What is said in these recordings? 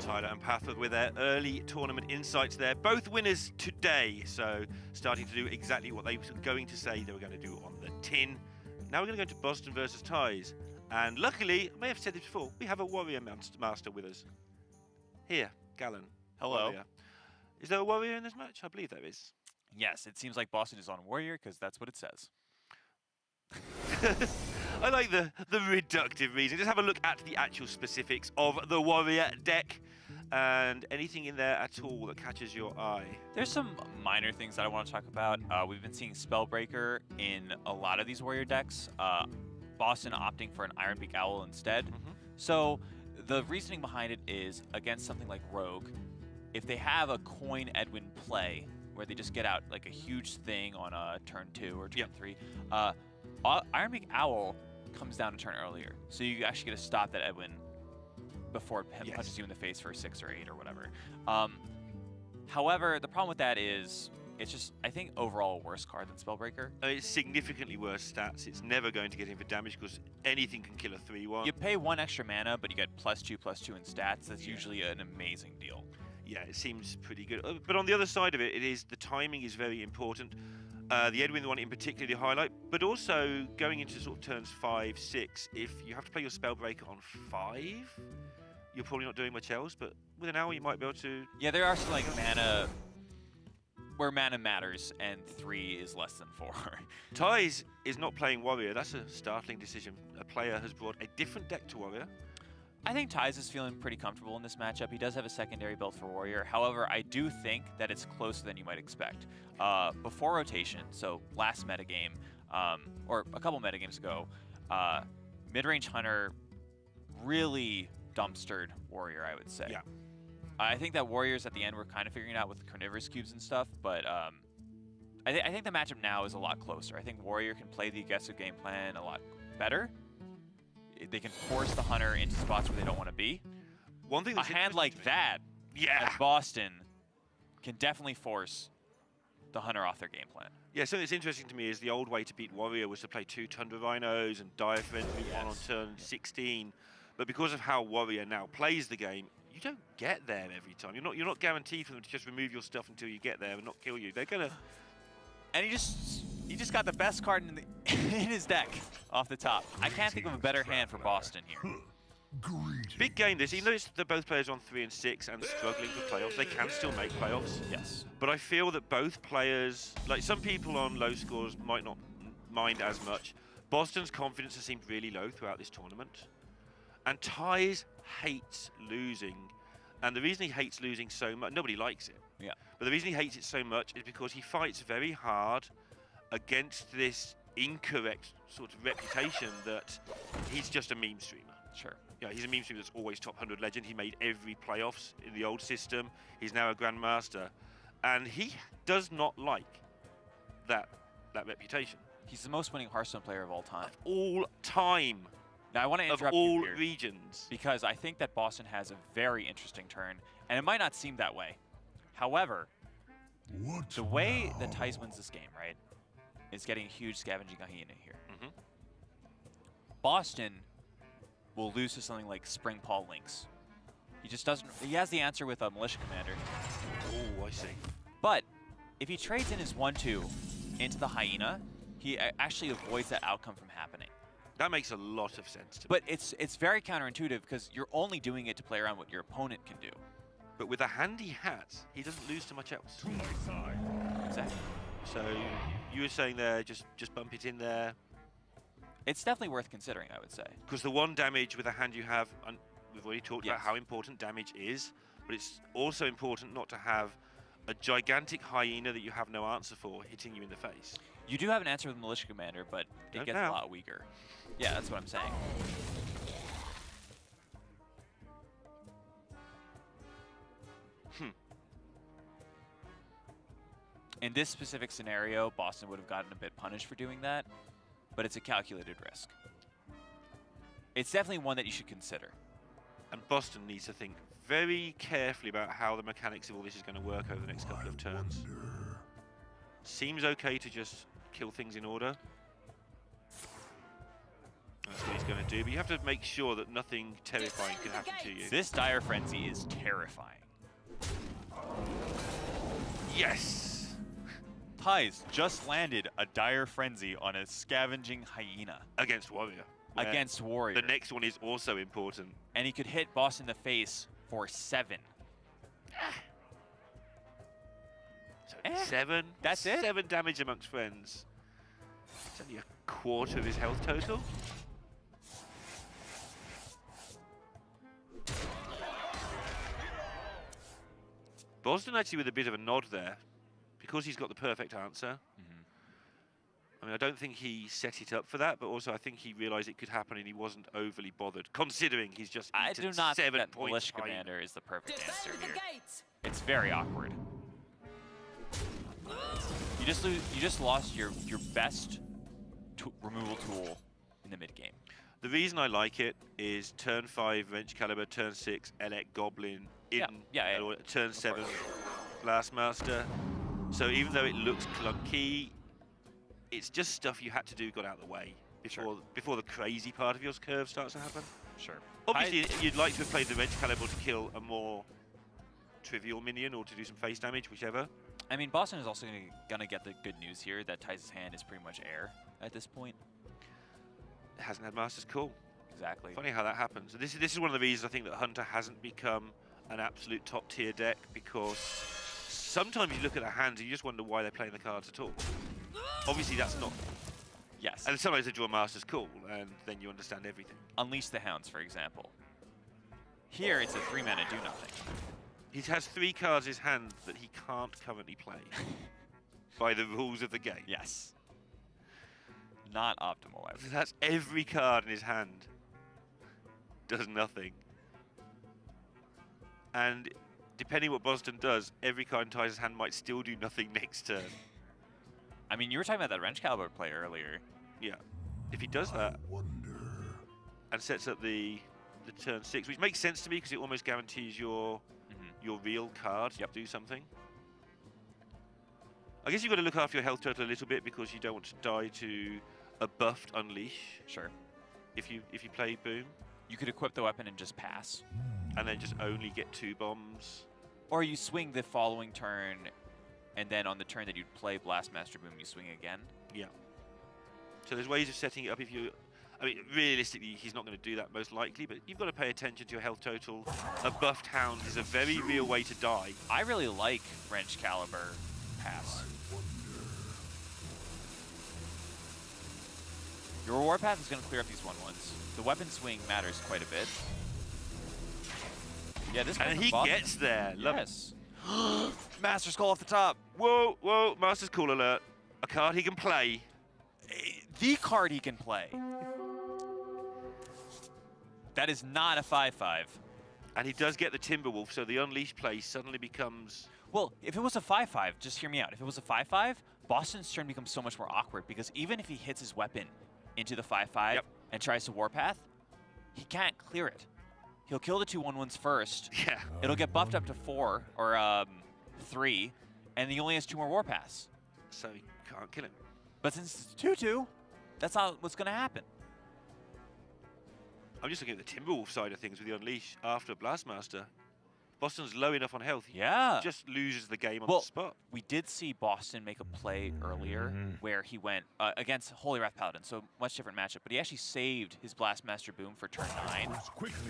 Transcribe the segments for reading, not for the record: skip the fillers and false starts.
Tyler and Pathwood with their early tournament insights there. Both winners today, so starting to do exactly what they were going to say they were going to do on the tin. Now we're going to go to Bozzzton versus Thijs. And luckily, I may have said this before, we have a Warrior Master with us. Here, Gallon. Hello. Warrior. Is there a Warrior in this match? I believe there is. Yes, it seems like Bozzzton is on Warrior because that's what it says. I like the reductive reason. Just have a look at the actual specifics of the Warrior deck and anything in there at all that catches your eye. There's some minor things that I want to talk about. We've been seeing Spellbreaker in a lot of these Warrior decks. Bozzzton opting for an Ironbeak Owl instead. So the reasoning behind it is against something like Rogue, if they have a Coin Edwin play where they just get out like a huge thing on turn 2 or turn 3, Ironbeak Owl comes down a turn earlier, so you actually get to stop that Edwin before it punches you in the face for a 6 or 8 or whatever. However, the problem with that is it's just, I think, overall a worse card than Spellbreaker. It's significantly worse stats. It's never going to get in for damage because anything can kill a 3/1. You pay 1 extra mana, but you get +2/+2 in stats. That's usually an amazing deal. Yeah, it seems pretty good. But on the other side of it, the timing is very important. The Edwin one in particular to highlight, but also going into sort of turns 5, 6, if you have to play your Spellbreaker on 5, you're probably not doing much else, but with an Owl you might be able to... Yeah, there are some like mana where mana matters and 3 is less than 4. Thijs is not playing Warrior. That's a startling decision. A player has brought a different deck to Warrior. I think Thijs is feeling pretty comfortable in this matchup. He does have a secondary build for Warrior. However, I do think that it's closer than you might expect. Before rotation, so last metagame, or a couple metagames ago, mid-range Hunter really dumpstered Warrior, I would say. Yeah. I think that Warriors at the end were kind of figuring it out with the carnivorous cubes and stuff, but I think the matchup now is a lot closer. I think Warrior can play the aggressive game plan a lot better. They can force the Hunter into spots where they don't want to be. One thing that's a hand like that, at Bozzzton, can definitely force the Hunter off their game plan. Yeah, something that's interesting to me is the old way to beat Warrior was to play 2 Tundra Rhinos and Diaphragm one on turn 16. But because of how Warrior now plays the game, you don't get there every time. You're not guaranteed for them to just remove your stuff until you get there and not kill you. They're gonna... And he just got the best card in, in his deck off the top. I can't think of a better hand for Bozzzton here. Big game this. Even though they're both players on 3 and 6 and struggling for playoffs, they can still make playoffs. Yes. But I feel that both players, like some people on low scores might not mind as much. Bozton's confidence has seemed really low throughout this tournament. And Thijs hates losing. And the reason he hates losing so much, nobody likes it. Yeah. But the reason he hates it so much is because he fights very hard against this incorrect sort of reputation that he's just a meme streamer. Sure. Yeah, he's a meme streamer that's always top 100 legend. He made every playoffs in the old system. He's now a Grandmaster. And he does not like that reputation. He's the most winning Hearthstone player of all time. Of all time. Now I want to interrupt of all you here, regions. because I think that Bozzzton has a very interesting turn, and it might not seem that way. However, the way that Thijs wins this game, right, is getting a huge Scavenging Hyena here. Bozzzton will lose to something like Spring Paw Lynx. He just doesn't. He has the answer with a Militia Commander. Oh, I see. But if he trades in his 1/2 into the Hyena, he actually avoids that outcome from happening. That makes a lot of sense to me. But it's very counterintuitive because you're only doing it to play around what your opponent can do. But with the hand he has, he doesn't lose to much else. Exactly. So you were saying there, just bump it in there. It's definitely worth considering, I would say. Because the one damage with a hand you have, and we've already talked about how important damage is, but it's also important not to have a gigantic Hyena that you have no answer for hitting you in the face. You do have an answer with Militia Commander, but it gets a lot weaker. Yeah, that's what I'm saying. In this specific scenario, Bozzzton would have gotten a bit punished for doing that, but it's a calculated risk. It's definitely one that you should consider. And Bozzzton needs to think very carefully about how the mechanics of all this is going to work over the next couple of turns. Seems okay to just kill things in order. That's good. He's going to do, but you have to make sure that nothing terrifying can happen to you. This Dire Frenzy is terrifying. Yes! Thijs just landed a Dire Frenzy on a Scavenging Hyena. Against Warrior. Against Warrior. The next one is also important. And he could hit Boss in the face for 7. So 7? That's it? 7 damage amongst friends. It's only a quarter of his health total. Bozzzton actually with a bit of a nod there, because he's got the perfect answer. I mean, I don't think he set it up for that, but also I think he realised it could happen and he wasn't overly bothered, considing he's just I do not think that Militia time. Commander is the perfect answer here. It's very awkward. You just lost your best removal tool in the mid game. The reason I like it is turn 5 Wrench Caliber, turn 6 Elect Goblin, turn 7 Blastmaster. So even though it looks clunky, it's just stuff you had to do, got out of the way before the crazy part of your curve starts to happen. Sure. Obviously, you'd like to have played the Wrench Caliber to kill a more trivial minion or to do some face damage, whichever. I mean, Bozzzton is also gonna get the good news here that Thijs' hand is pretty much air at this point. It hasn't had Master's Call. Exactly. Funny how that happens. This is one of the reasons I think that Hunter hasn't become an absolute top tier deck, because sometimes you look at their hands and you just wonder why they're playing the cards at all. Obviously, that's not. Yes. And sometimes they draw Master's Call, and then you understand everything. Unleash the Hounds, for example. Here, it's a 3-mana do nothing. He has 3 cards in his hand that he can't currently play by the rules of the game. Yes. Not optimal, I would say. That's every card in his hand. Does nothing. And depending what Bozzzton does, every card in Thijs' hand might still do nothing next turn. I mean, you were talking about that Wrench Caliber play earlier. Yeah. If he does that and sets up the turn 6, which makes sense to me because it almost guarantees your real card to do something. I guess you've got to look after your health total a little bit because you don't want to die to a buffed Unleash. Sure. If you play Boom. You could equip the weapon and just pass. And then just only get 2 bombs. Or you swing the following turn, and then on the turn that you'd play Blastmaster Boom, you swing again. Yeah. So there's ways of setting it up if you... I mean, realistically, he's not going to do that most likely, but you've got to pay attention to your health total. A buffed Hound is a very real way to die. I really like Wrench Caliber pass. Your Warpath is going to clear up these 1/1s. The weapon swing matters quite a bit. Yeah, this and he gets there. Love yes. Master's Call off the top. Whoa, whoa, Master's Call alert. A card he can play. The card he can play. That is not a 5/5. And he does get the Timberwolf, so the Unleash play suddenly becomes... Well, if it was a 5/5, just hear me out. If it was a 5/5, Bozzzton's turn becomes so much more awkward because even if he hits his weapon into the 5/5 and tries to Warpath, he can't clear it. He'll kill the 2 1/1s first. Yeah. It'll get buffed up to 4 or 3, and he only has 2 more Warpaths. So he can't kill him. But since it's 2/2, that's not what's going to happen. I'm just looking at the Timberwolf side of things with the Unleash after Blastmaster. Bozzzton's low enough on health. He just loses the game on the spot. We did see Bozzzton make a play earlier where he went against Holy Wrath Paladin, so much different matchup, but he actually saved his Blastmaster Boom for turn 9.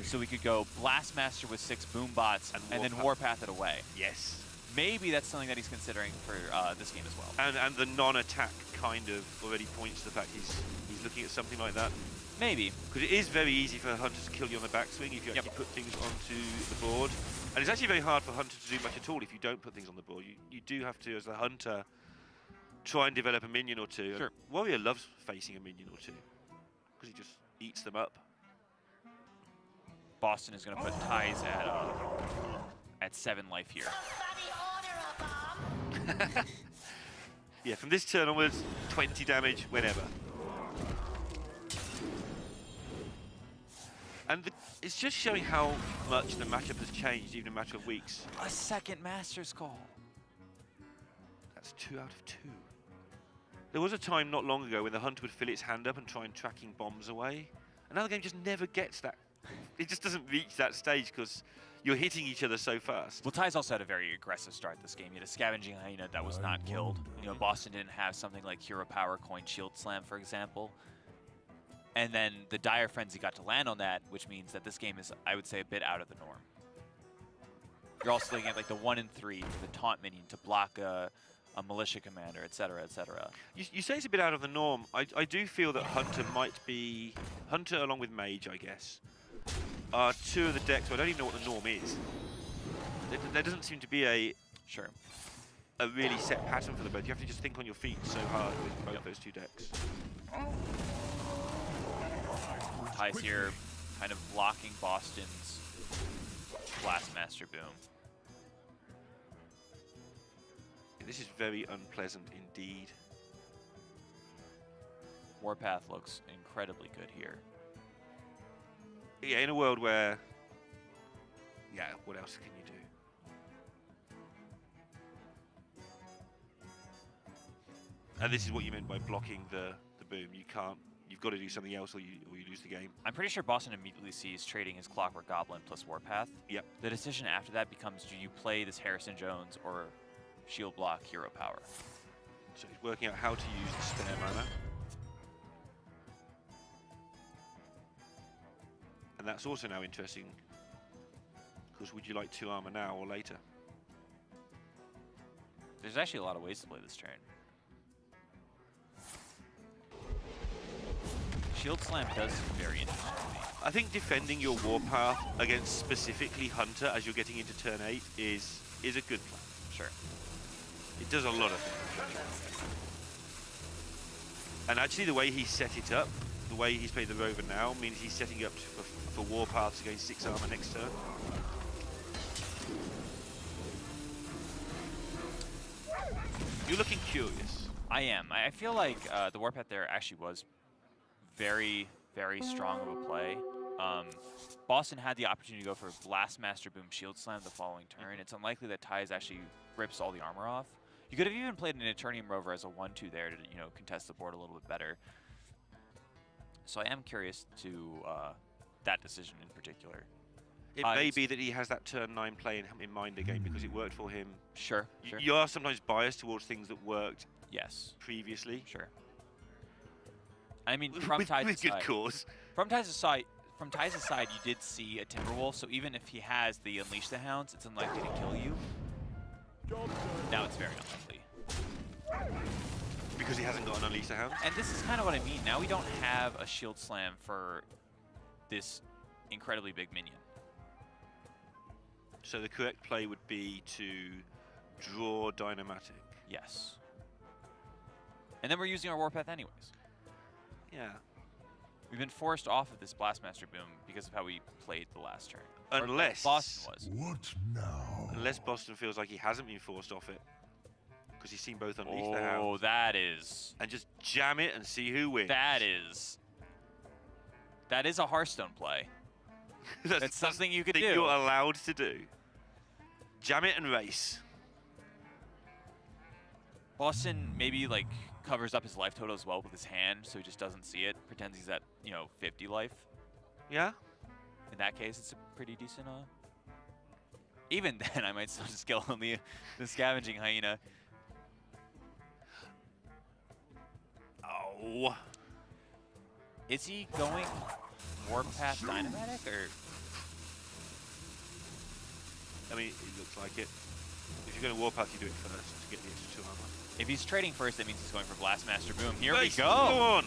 So we could go Blastmaster with 6 Boom Bots and then Warpath it away. Yes. Maybe that's something that he's considering for this game as well. And the non-attack kind of already points to the fact he's looking at something like that. Maybe. Because it is very easy for Hunter to kill you on the backswing if you actually put things onto the board. And it's actually very hard for Hunter to do much at all if you don't put things on the board. You do have to, as a Hunter, try and develop a minion or two. Sure. Warrior loves facing a minion or two because he just eats them up. Bozzzton is going to put Thijs at 7 life here. Yeah, from this turn onwards, 20 damage whenever. And it's just showing how much the matchup has changed, even in a matter of weeks. A second Master's Call. That's 2 out of 2. There was a time not long ago when the Hunter would fill its hand up and try and tracking bombs away. Another game just never gets that. It just doesn't reach that stage because you're hitting each other so fast. Well, Thijs also had a very aggressive start this game. He had a Scavenging Hyena that was not killed. You know, Bozzzton didn't have something like Hero Power, Coin Shield Slam, for example. And then the Dire Frenzy got to land on that, which means that this game is, I would say, a bit out of the norm. You're also looking at like the 1 and 3 for the taunt minion to block a militia commander, etc., etc. You say it's a bit out of the norm. I do feel that Hunter might be... Hunter along with Mage, I guess, are two of the decks where I don't even know what the norm is. There doesn't seem to be a really set pattern for them both. You have to just think on your feet so hard with both those two decks. Thijs here kind of blocking Bozzzton's Blastmaster Boom. This is very unpleasant indeed. Warpath looks incredibly good here. Yeah, in a world where... Yeah, what else can you do? And this is what you meant by blocking the boom. You can't... You've got to do something else or you lose the game. I'm pretty sure Bozzzton immediately sees trading his Clockwork Goblin plus Warpath. Yep. The decision after that becomes, do you play this Harrison Jones or shield block Hero Power? So he's working out how to use the spare mana. And that's also now interesting, because would you like 2 armor now or later? There's actually a lot of ways to play this turn. Shield Slam does seem very interesting to me. I think defending your Warpath against specifically Hunter as you're getting into turn 8 is a good plan. Sure. It does a lot of things. And actually the way he set it up, the way he's played the Rover now, means he's setting up for Warpaths against 6 armor next turn. You're looking curious. I am. I feel like the Warpath there actually was very, very strong of a play. Bozzzton had the opportunity to go for Blastmaster Boom Shield Slam the following turn. It's unlikely that Thijs actually rips all the armor off. You could have even played an Eternium Rover as a 1-2 there to, you know, contest the board a little bit better. So I am curious to that decision in particular. It may be that he has that turn 9 play in mind again because it worked for him. Sure. You are sometimes biased towards things that worked previously. Sure. I mean, from Thijs' with good cause. From Thijs' side, you did see a Timberwolf, so even if he has the Unleash the Hounds, it's unlikely to kill you. Now it's very unlikely. Because he hasn't got an Unleash the Hounds? And this is kind of what I mean. Now we don't have a Shield Slam for this incredibly big minion. So the correct play would be to draw Dynamatic. Yes. And then we're using our Warpath anyways. Yeah. We've been forced off of this Blastmaster Boom because of how we played the last turn. Unless Bozzzton was. What now? Unless Bozzzton feels like he hasn't been forced off it. Because he's seen both Unleash the Hounds. Oh, that is... And just jam it and see who wins. That is a Hearthstone play. That's something you could do. You're allowed to do. Jam it and race. Bozzzton maybe like covers up his life total as well with his hand, so he just doesn't see it. Pretends he's at 50 life. Yeah. In that case, it's a pretty decent. Even then, I might still just kill on the Scavenging Hyena. Oh. Is he going Warpath Dynamatic or? I mean, it looks like it. If you're going to Warpath, you do it first to get the extra 2 armor. If he's trading first, that means he's going for Blastmaster Boom. Here Race, we go. Go on.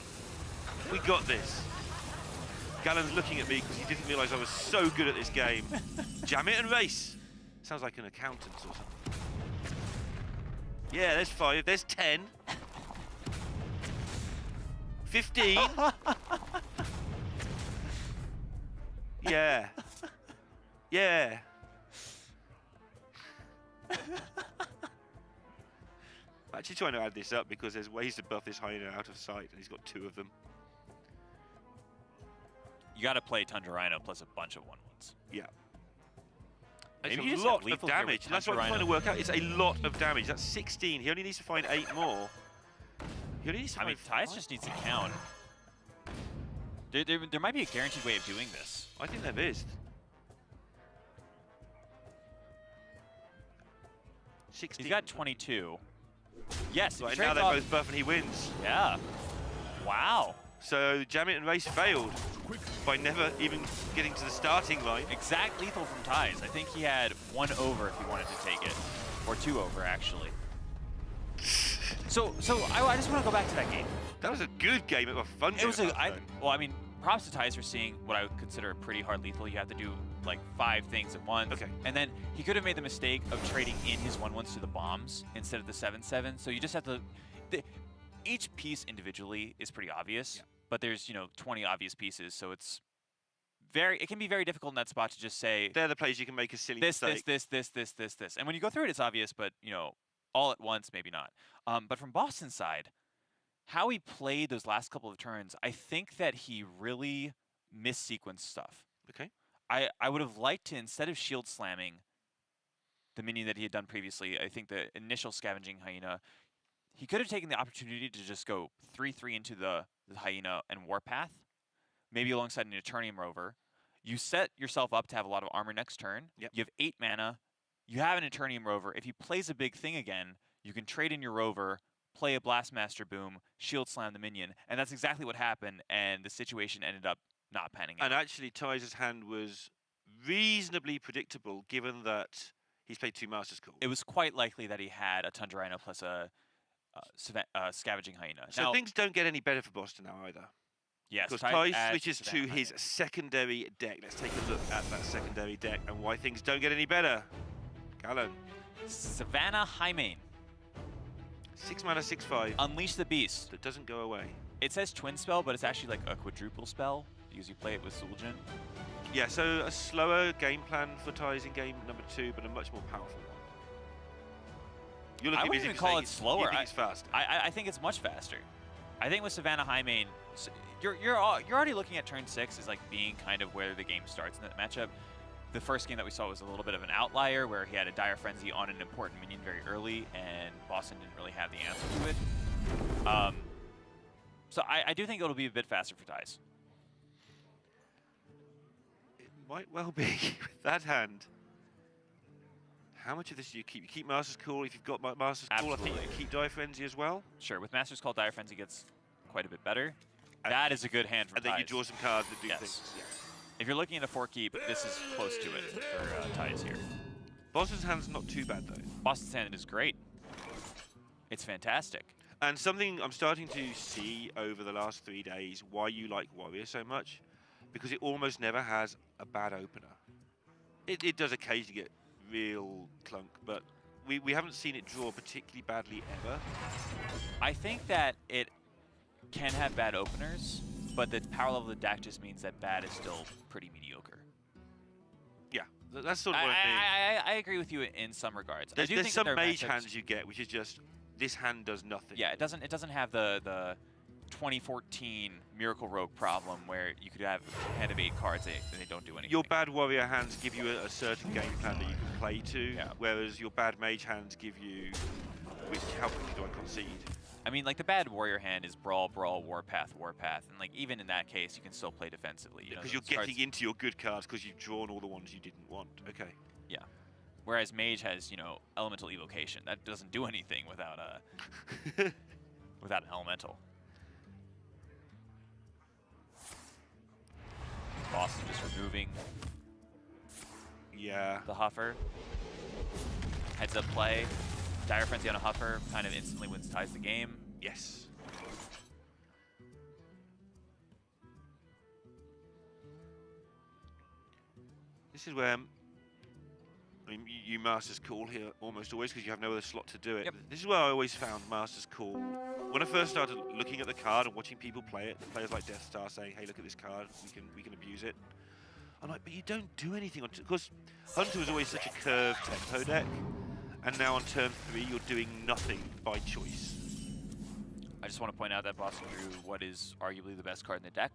We got this. Gallen's looking at me because he didn't realise I was so good at this game. Jam it and race. Sounds like an accountant or something. Yeah, there's 5. There's 10. 15. Yeah. Yeah. I'm actually trying to add this up because there's ways to buff this hyena out of sight, and he's got 2 of them. You got to play Tundra Rhino plus a bunch of 1/1s. Yeah. Maybe It's a lot of damage. That's what I'm trying to work out. It's a lot of damage. That's 16. He only needs to find 8 more. He only needs to I mean, find Thijs just needs to count. There might be a guaranteed way of doing this. I think there is. 16. He's got 22. Yes, Right, if now trades they're off- both buff and he wins. Yeah. Wow. So Jam It and Race failed by never even getting to the starting line. Exact lethal from Thijs. I think he had 1 over if he wanted to take it. Or 2 over, actually. So I just want to go back to that game. That was a good game. It was fun. It was well, I mean, props to Thijs for seeing what I would consider a pretty hard lethal. You have to do like 5 things at once. Okay. And then he could have made the mistake of trading in his 1/1s to the bombs instead of the 7/7. So you just have to. Each piece individually is pretty obvious, but there's 20 obvious pieces. So it can be very difficult in that spot to just say they're the plays you can make a silly this, mistake. this. And when you go through it, it's obvious, but all at once, maybe not. But from Bozzzton's side, how he played those last couple of turns, I think that he really missequenced stuff. Okay. I would have liked to, instead of shield slamming the minion that he had done previously, I think the initial Scavenging Hyena, he could have taken the opportunity to just go 3/3 into the Hyena and Warpath, maybe alongside an Eternium Rover. You set yourself up to have a lot of armor next turn. Yep. You have 8 mana. You have an Eternium Rover. If he plays a big thing again, you can trade in your Rover, play a Blastmaster Boom, shield slam the minion, and that's exactly what happened, and the situation ended up not panning out. And actually, Thijs' hand was reasonably predictable, given that he's played 2 Master's Call. It was quite likely that he had a Tundra Rhino plus a Scavenging Hyena. So now, things don't get any better for Bozzzton now either. yes, Because Thijs Thijs adds switches to Savannah his Hyena. secondary deck. Let's take a look at that secondary deck and why things don't get any better. Callan. Savannah Hyena. 6 mana, 6/5. Unleash the Beast. That doesn't go away. It says twin spell, but it's actually like a quadruple spell because you play it with Zul'jin. Yeah, so a slower game plan for Thijs in game number 2, but a much more powerful one. You're I looking wouldn't busy even for call saying it slower. You think it's faster. I think it's much faster. I think with Savannah Hyena, you're already looking at turn 6 as like being kind of where the game starts in that matchup. The first game that we saw was a little bit of an outlier where he had a Dire Frenzy on an important minion very early, and Bozzzton didn't really have the answer to it. So I do think it'll be a bit faster for Thijs. It might well be with that hand. How much of this do you keep? You keep Master's Call. If you've got Master's Call, I think you Absolutely. can keep Dire Frenzy as well. Sure, with Master's Call, Dire Frenzy gets quite a bit better. That is a good hand for And then you Thijs. draw some cards that do Yes. things. Yeah. If you're looking at a 4-keep, this is close to it for Thijs here. Bozzzton's hand's not too bad though. Bozzzton's hand is great. It's fantastic. And something I'm starting to see over the last 3 days, why you like Warrior so much, because it almost never has a bad opener. It does occasionally get real clunk, but we haven't seen it draw particularly badly ever. I think that it can have bad openers, but the power level of the deck just means that bad is still pretty mediocre. Yeah, that's sort of what I mean. I agree with you in some regards. There's, I do there's think some that there are mage matchups- hands you get, which is just, this hand does nothing. Yeah, it doesn't have the 2014 Miracle Rogue problem where you could have a hand of 8 cards and they don't do anything. Your bad warrior hands give you a certain game plan that you can play to, whereas your bad mage hands give you, how quickly do I concede? I mean, like the bad warrior hand is brawl, warpath, and like even in that case, you can still play defensively. Because you're getting into your good cards because you've drawn all the ones you didn't want. Okay. Yeah. Whereas mage has, elemental evocation. That doesn't do anything without without an elemental. Bozzzton just removing Yeah. the Huffer. Heads up play. Dire Frenzy on a Huffer kind of instantly ties the game. Yes. This is where, I mean, you Master's Call here almost always because you have no other slot to do it. Yep. This is where I always found Master's Call. When I first started looking at the card and watching people play it, players like Death Star saying, "Hey, look at this card. We can abuse it." I'm like, but you don't do anything on because Hunter was always such a curved tempo deck, and now on turn 3 you're doing nothing by choice. I just want to point out that Bozzzton drew what is arguably the best card in the deck.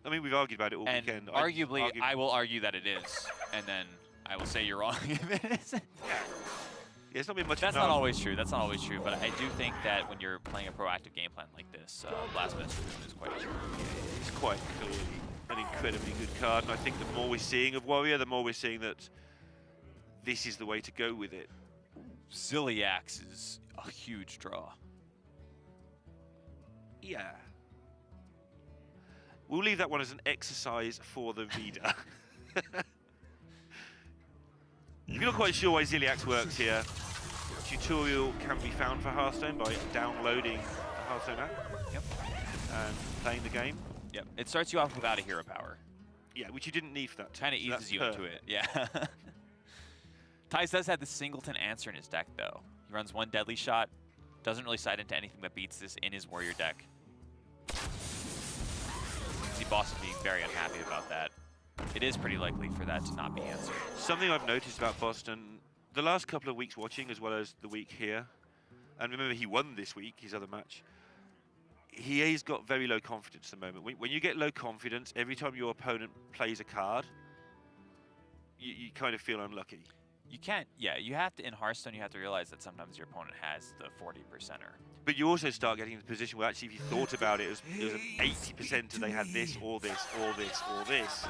I mean, we've argued about it all And weekend. arguably, I will argue that it is, and then I will say you're wrong if it isn't. Yeah, it's not been much. That's not always true. That's not always true. But I do think that when you're playing a proactive game plan like this, Last Minute Solution is quite true. It's quite clearly an incredibly good card, and I think the more we're seeing of Warrior, the more we're seeing that this is the way to go with it. Ziliax is a huge draw. Yeah. We'll leave that one as an exercise for the reader. If you're not quite sure why Ziliax works here, a tutorial can be found for Hearthstone by downloading the Hearthstone app. Yep. And playing the game. Yep. It starts you off without a hero power. Yeah, which you didn't need for that. Kind of eases you into it. Yeah. Thijs does have the Singleton answer in his deck, though. He runs one Deadly Shot, doesn't really side into anything that beats this in his Warrior deck. You see Bozzzton being very unhappy about that. It is pretty likely for that to not be answered. Something I've noticed about Bozzzton, the last couple of weeks watching, as well as the week here, and remember he won this week, his other match, he's got very low confidence at the moment. When you get low confidence, every time your opponent plays a card, you kind of feel unlucky. You can't, yeah, you have to, in Hearthstone, you have to realize that sometimes your opponent has the 40%er. But you also start getting in the position where actually if you thought about it, it was an 80% and they had this, or this, or this, or this.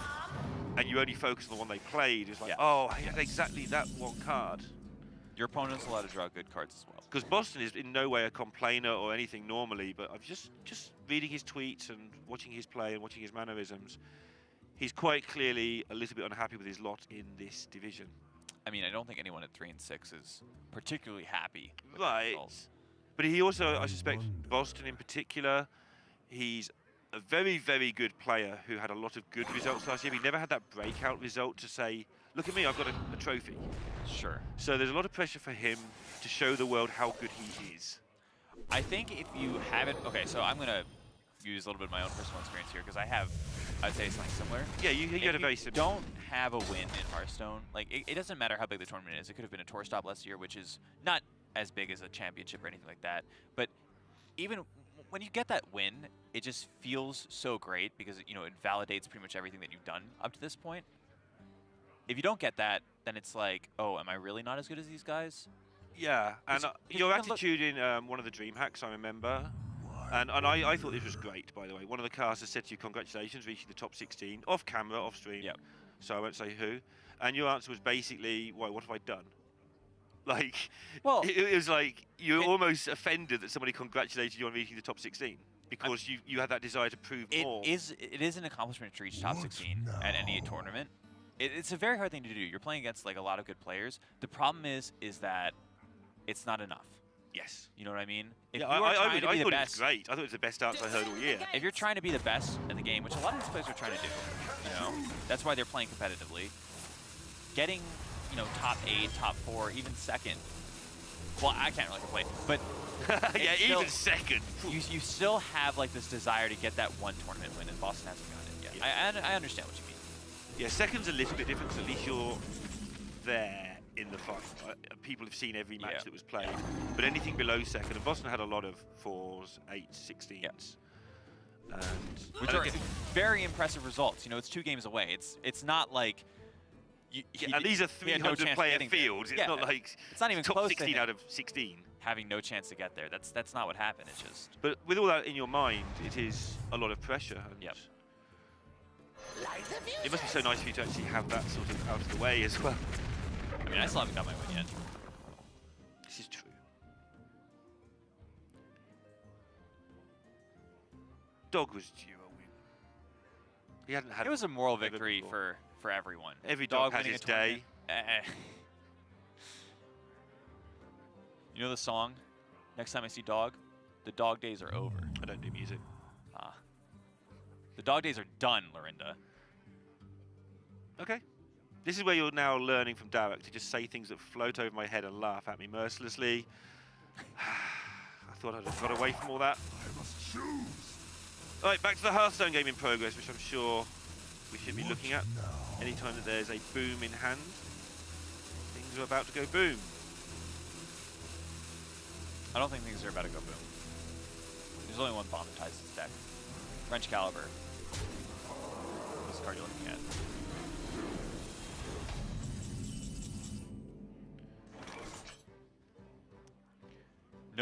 And you only focus on the one they played. It's like, yeah. Oh, I had exactly that one card. Your opponent's allowed to draw good cards as well. Because Bozzzton is in no way a complainer or anything normally, but I've just reading his tweets and watching his play and watching his mannerisms, he's quite clearly a little bit unhappy with his lot in this division. I mean, I don't think anyone at 3 and 6 is particularly happy with right. the results. But he also, I suspect, Bozzzton in particular, he's a very, very good player who had a lot of good results last year. He never had that breakout result to say, look at me, I've got a trophy. Sure. So there's a lot of pressure for him to show the world how good he is. I think if you haven't, okay, so I'm going to use a little bit of my own personal experience here because I'd say something similar. Yeah, you had a very similar. Don't have a win in Hearthstone. Like, it doesn't matter how big the tournament is. It could have been a tour stop last year, which is not as big as a championship or anything like that. But even when you get that win, it just feels so great because, you know, it validates pretty much everything that you've done up to this point. If you don't get that, then it's like, oh, am I really not as good as these guys? Yeah, and your attitude in one of the dream hacks, I remember, and I thought this was great, by the way. One of the casters said to you, congratulations, reaching the top 16, off camera, off stream, yep. So I won't say who. And your answer was basically, well, what have I done? Like, well, it was like, you're almost offended that somebody congratulated you on reaching the top 16, because you had that desire to prove more. It is an accomplishment to reach top 16 at any tournament. It's a very hard thing to do. You're playing against like a lot of good players. The problem is that it's not enough. Yes. You know what I mean? If yeah, I thought it was great. I thought it was the best answer I heard all year. If you're trying to be the best in the game, which a lot of these players are trying to do, you know, that's why they're playing competitively. Getting, you know, top 8, top 4, even second. Well, I can't really complain, but yeah, still, even second. You still have like this desire to get that one tournament win, and Bozzzton hasn't gotten it yet. Yeah. I understand what you mean. Yeah, second's a little bit different because at least you're there in the fight. Right? People have seen every match that was played. But anything below second, and Bozzzton had a lot of 4s, 8s, 16s. And which are very impressive results. You know, it's 2 games away. It's not like... and these are 300-player fields. It's not like it's not even top close 16 to out of 16. Having no chance to get there. That's not what happened. It's just... But with all that in your mind, it is a lot of pressure. And it must be so nice for you to actually have that sort of out of the way as well. I mean, I still haven't got my win yet. This is true. Dog was due a win. He hadn't had. It was a moral victory for everyone. Every dog has his day. You know the song? Next time I see dog, the dog days are over. I don't do music. The dog days are done, Lorinda. Okay. This is where you're now learning from Derek to just say things that float over my head and laugh at me mercilessly. I thought I'd have got away from all that. I must choose. All right, back to the Hearthstone game in progress, which I'm sure we should be looking at. Anytime that there's a boom in hand, things are about to go boom. I don't think things are about to go boom. There's only one bomb in Thijs' deck. French Caliber. This card you're looking at.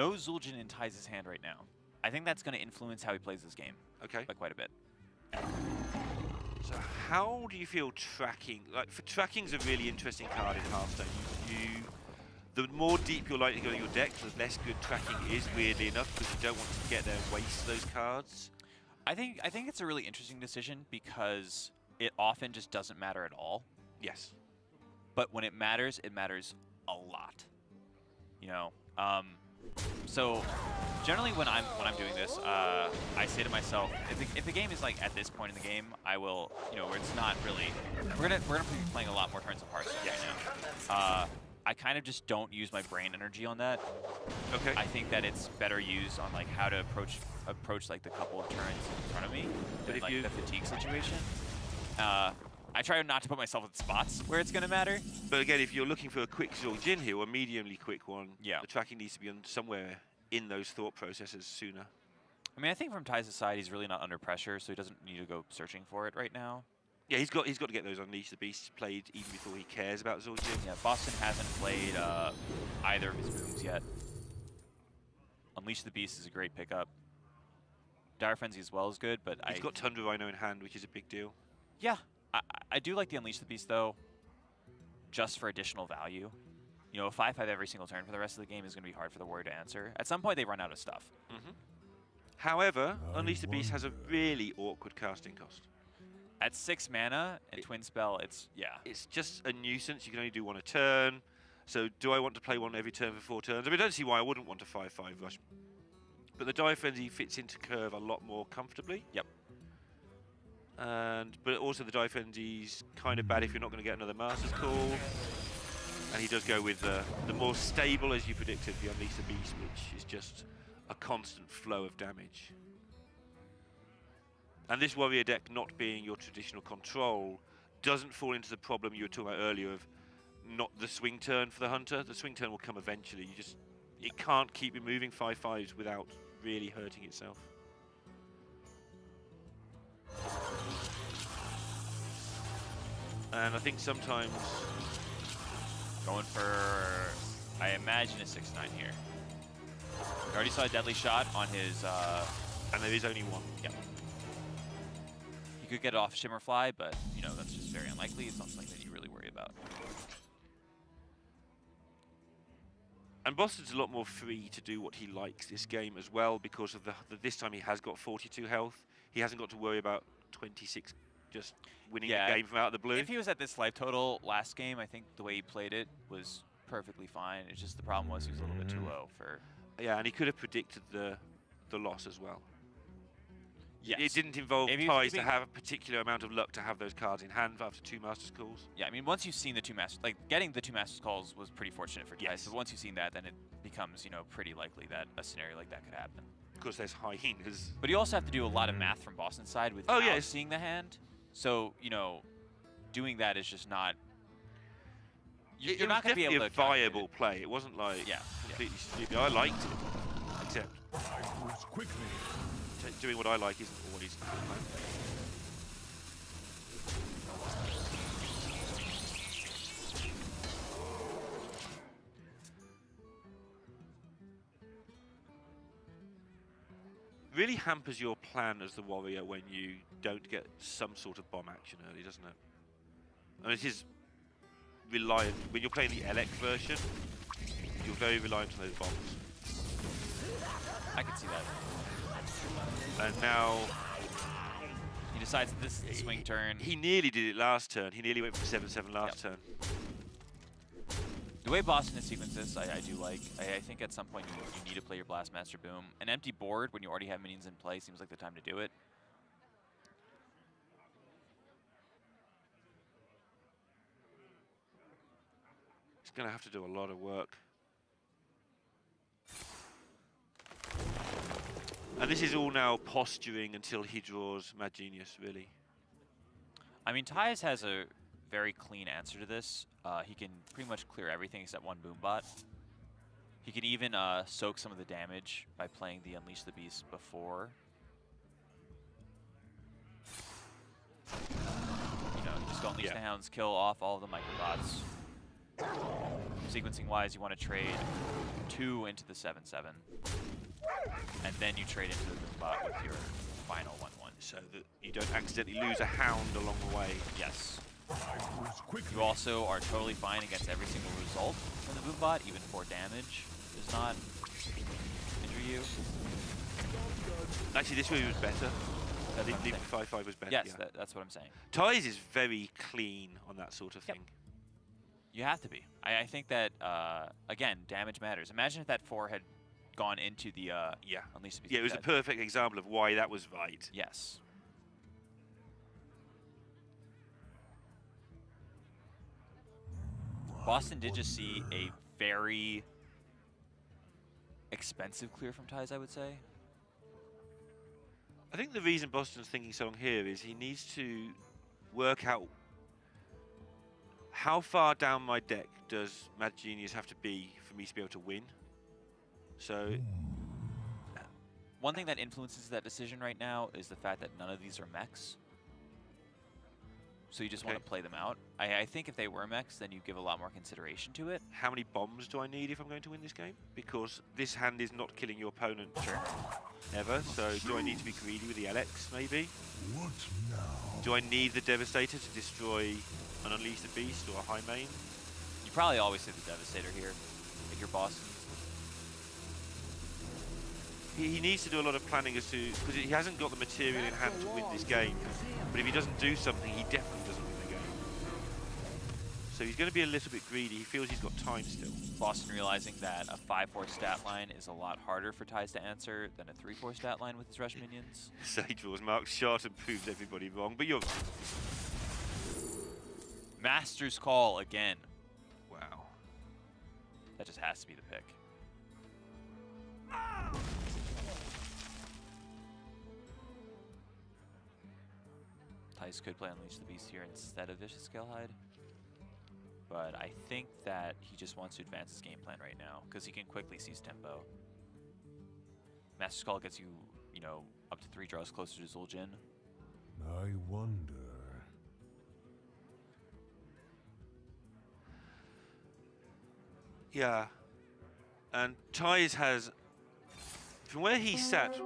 no Zul'jin in Thijs' hand right now. I think that's going to influence how he plays this game. Okay. By quite a bit. So how do you feel tracking? Like, for tracking's a really interesting card in Hearthstone. The more deep you're likely to go in your deck, the less good tracking is, weirdly enough, because you don't want to get there and waste those cards. I think it's a really interesting decision because it often just doesn't matter at all. Yes. But when it matters a lot. You know. So generally when I'm doing this, I say to myself, if the game is like at this point in the game, I will, you know, where it's not really, we're gonna be playing a lot more turns of Hearthstone right now. I kind of just don't use my brain energy on that. Okay. I think that it's better used on like how to approach like the couple of turns in front of me, But if like you the fatigue situation. I try not to put myself in spots where it's going to matter. But again, if you're looking for a quick Zul'jin here, or a mediumly quick one, yeah, the tracking needs to be on somewhere in those thought processes sooner. I mean, I think from Thijs' side, he's really not under pressure, so he doesn't need to go searching for it right now. Yeah, he's got to get those Unleash the Beasts played even before he cares about Zul'jin. Yeah, Bozzzton hasn't played either of his moves yet. Unleash the Beast is a great pickup. Dire Frenzy as well is good, but he's got Tundra Rhino in hand, which is a big deal. Yeah, I do like the Unleash the Beast though, just for additional value. You know, a 5/5 every single turn for the rest of the game is going to be hard for the warrior to answer. At some point, they run out of stuff. However, Unleash the Beast has a really awkward casting cost. At 6 mana and Twin Spell, it's just a nuisance. You can only do one a turn. So do I want to play one every turn for 4 turns? I mean, I don't see why I wouldn't want a 5/5 rush. But the Dire Frenzy fits into curve a lot more comfortably. Yep. But also the Dire Frenzy's kind of bad if you're not going to get another Master's Call. And he does go with the more stable, as you predicted, the Unleash the Beast, which is just a constant flow of damage. And this warrior deck not being your traditional control doesn't fall into the problem you were talking about earlier of not the swing turn for the hunter. The swing turn will come eventually. It can't keep removing 5/5s without really hurting itself. And I think sometimes going for, I imagine, a 6/9 here. I already saw a deadly shot on his. And there is only one. Yep. You could get it off Shimmerfly, but you know that's just very unlikely. It's not something that you really worry about. And Bozzzton's a lot more free to do what he likes this game as well, because of this time he has got 42 health. He hasn't got to worry about 26 just winning the game from out of the blue. If he was at this life total last game, I think the way he played it was perfectly fine. It's just the problem was he was a little bit too low for. Yeah, and he could have predicted the loss as well. Yes. It didn't involve Thijs to have a particular amount of luck to have those cards in hand after 2 Master's Calls. Yeah, I mean, once you've seen the 2 Masters, like getting the 2 Master's Calls was pretty fortunate for Thijs. But once you've seen that, then it becomes, you know, pretty likely that a scenario like that could happen. Of course, there's hyenas. But you also have to do a lot of math from Bozzzton's side without seeing the hand. So, you know, doing that is just not. You're not going to be able to. It was definitely a viable play. It wasn't like completely stupid. I liked it, except doing what I like isn't always the plan. Really hampers your plan as the warrior when you don't get some sort of bomb action early, doesn't it? And it is reliant, when you're playing the LX version, you're very reliant on those bombs. I can see that. And now he decides that this is the swing turn. He nearly did it last turn. He nearly went for 7/7 last turn. The way Bozzzton has sequenced this, I do like. I think at some point you need to play your Blastmaster Boom. An empty board when you already have minions in play seems like the time to do it. He's going to have to do a lot of work. And this is all now posturing until he draws Mad Genius, really. I mean, Thijs has a very clean answer to this. He can pretty much clear everything except one Boombot. He can even soak some of the damage by playing the Unleash the Beast before. You know, just go Unleash the Hounds, kill off all of the microbots. sequencing-wise, you want to trade 2 into the 7/7, and then you trade into the bot with your final 1/1. So that you don't accidentally lose a hound along the way. Yes. You also are totally fine against every single result from the boom bot. Even 4 damage does not injure you. Actually, this movie was better. Leaving 5/5 was better. Yes, yeah. that's what I'm saying. Thijs is very clean on that sort of thing. You have to be. I think that, again, damage matters. Imagine if that 4 had gone into the Unleash the Beast. Yeah, it was a perfect example of why that was right. Yes. Bozzzton did just see a very expensive clear from Thijs, I would say. I think the reason Bozzzton's thinking so long here is he needs to work out how far down my deck does Mad Genius have to be for me to be able to win. So one thing that influences that decision right now is the fact that none of these are mechs. So you just want to play them out. I think if they were mechs, then you give a lot more consideration to it. How many bombs do I need if I'm going to win this game? Because this hand is not killing your opponent ever. So do I need to be greedy with the LX maybe? What now? Do I need the Devastator to destroy an Unleash the Beast or a high main? You probably always say the Devastator here if you're Bozzzton. He needs to do a lot of planning as to, because he hasn't got the material in hand to win this game. But if he doesn't do something, he definitely doesn't win the game. So he's going to be a little bit greedy. He feels he's got time still. Bozzzton realizing that a 5/4 stat line is a lot harder for Thijs to answer than a 3/4 stat line with his rush minions. So he draws Mark's shot and proves everybody wrong. But you're... Master's Call again. Wow. That just has to be the pick. Thijs could play Unleash the Beast here instead of Vicious Scalehide. But I think that he just wants to advance his game plan right now, because he can quickly seize tempo. Master's Call gets you, you know, up to 3 draws closer to Zul'jin. I wonder. Yeah. And Thijs has... From where he sat,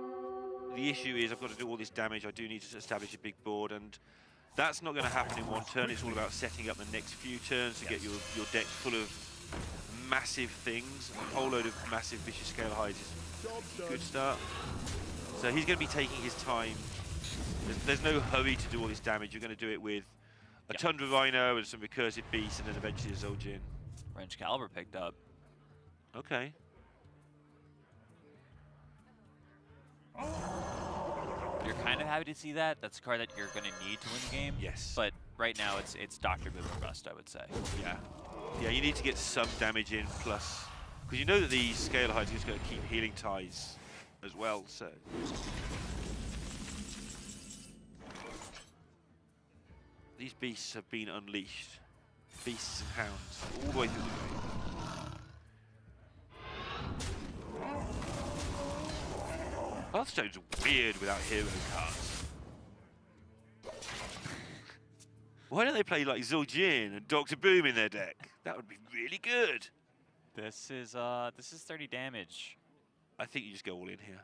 the issue is I've got to do all this damage. I do need to establish a big board, and that's not going to happen in one turn. It's all about setting up the next few turns to get your deck full of massive things. A whole load of massive Vicious Scalehides is a good start. So he's going to be taking his time. There's no hurry to do all this damage. You're going to do it with a Tundra Rhino and some Recursive Beasts, and then eventually a Zul'jin. Wrench Caliber picked up. Okay. You're kind of happy to see that. That's a card that you're going to need to win the game. Yes. But right now, it's Dr. Boom or bust, I would say. Yeah. Yeah, you need to get some damage in, plus... Because you know that the Scalehides are just going to keep healing Thijs as well, so... These beasts have been unleashed. Beasts and hounds, all the way through the game. Hearthstone's weird without hero cards. Why don't they play like Zul'jin and Dr. Boom in their deck? That would be really good. This is 30 damage. I think you just go all in here.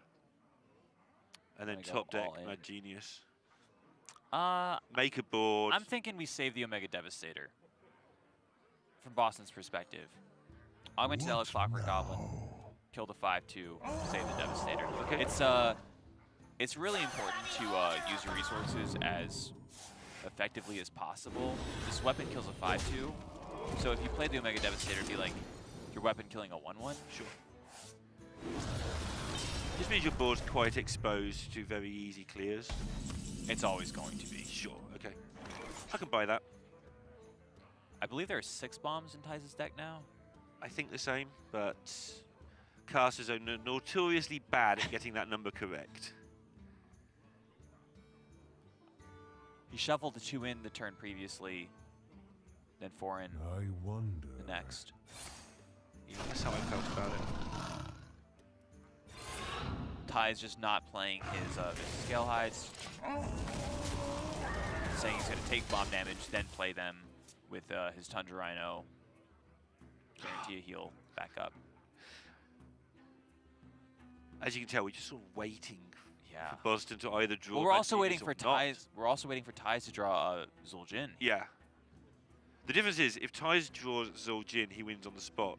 And then I go top deck, all in. Mad Genius. I'm Make a board. thinking we save the Omega Devastator. From Boston's perspective. Augmented Ela Clockwork Goblin. Kill the 5/2, save the Devastator. Okay. It's really important to use your resources as effectively as possible. This weapon kills a 5/2, so if you play the Omega Devastator, it'd be like your weapon killing a 1/1. Sure. This means your board's quite exposed to very easy clears. It's always going to be. Sure, okay. I can buy that. I believe there are 6 bombs in Thijs' deck now. I think the same, but casters are notoriously bad at getting that number correct. He shuffled the 2 in the turn previously, then 4 in I wonder. the next. Yeah, that's how I felt about it. Thijs just not playing his Vicious Scalehides. Saying he's going to take bomb damage, then play them with his Tundra Rhino. guarantee a heal back up. As you can tell, we're just sort of waiting Yeah. for Bozzzton to either draw. Well, we're also Mad waiting Genius for or not. Thijs. We're also waiting for Thijs to draw Zul'jin. Yeah. The difference is, if Thijs draws Zul'jin, he wins on the spot.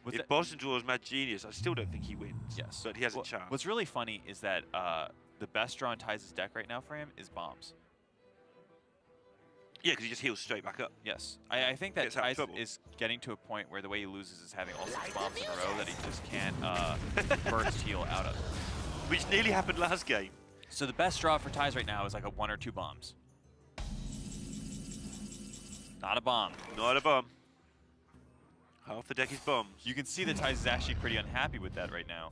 With If Bozzzton draws Mad Genius, I still don't think he wins. Yes. But he has a chance. What's really funny is that the best draw in Thijs' deck right now for him is bombs. Yeah, because he just heals straight back up. Yes. I think that Gets out of Thijs trouble. is getting to a point where the way he loses is having all 6 bombs in a row that he just can't burst heal out of. Which nearly happened last game. So the best draw for Thijs right now is like a 1 or 2 bombs. Not a bomb. Not a bomb. Half the deck is bombs. You can see that Thijs is actually pretty unhappy with that right now.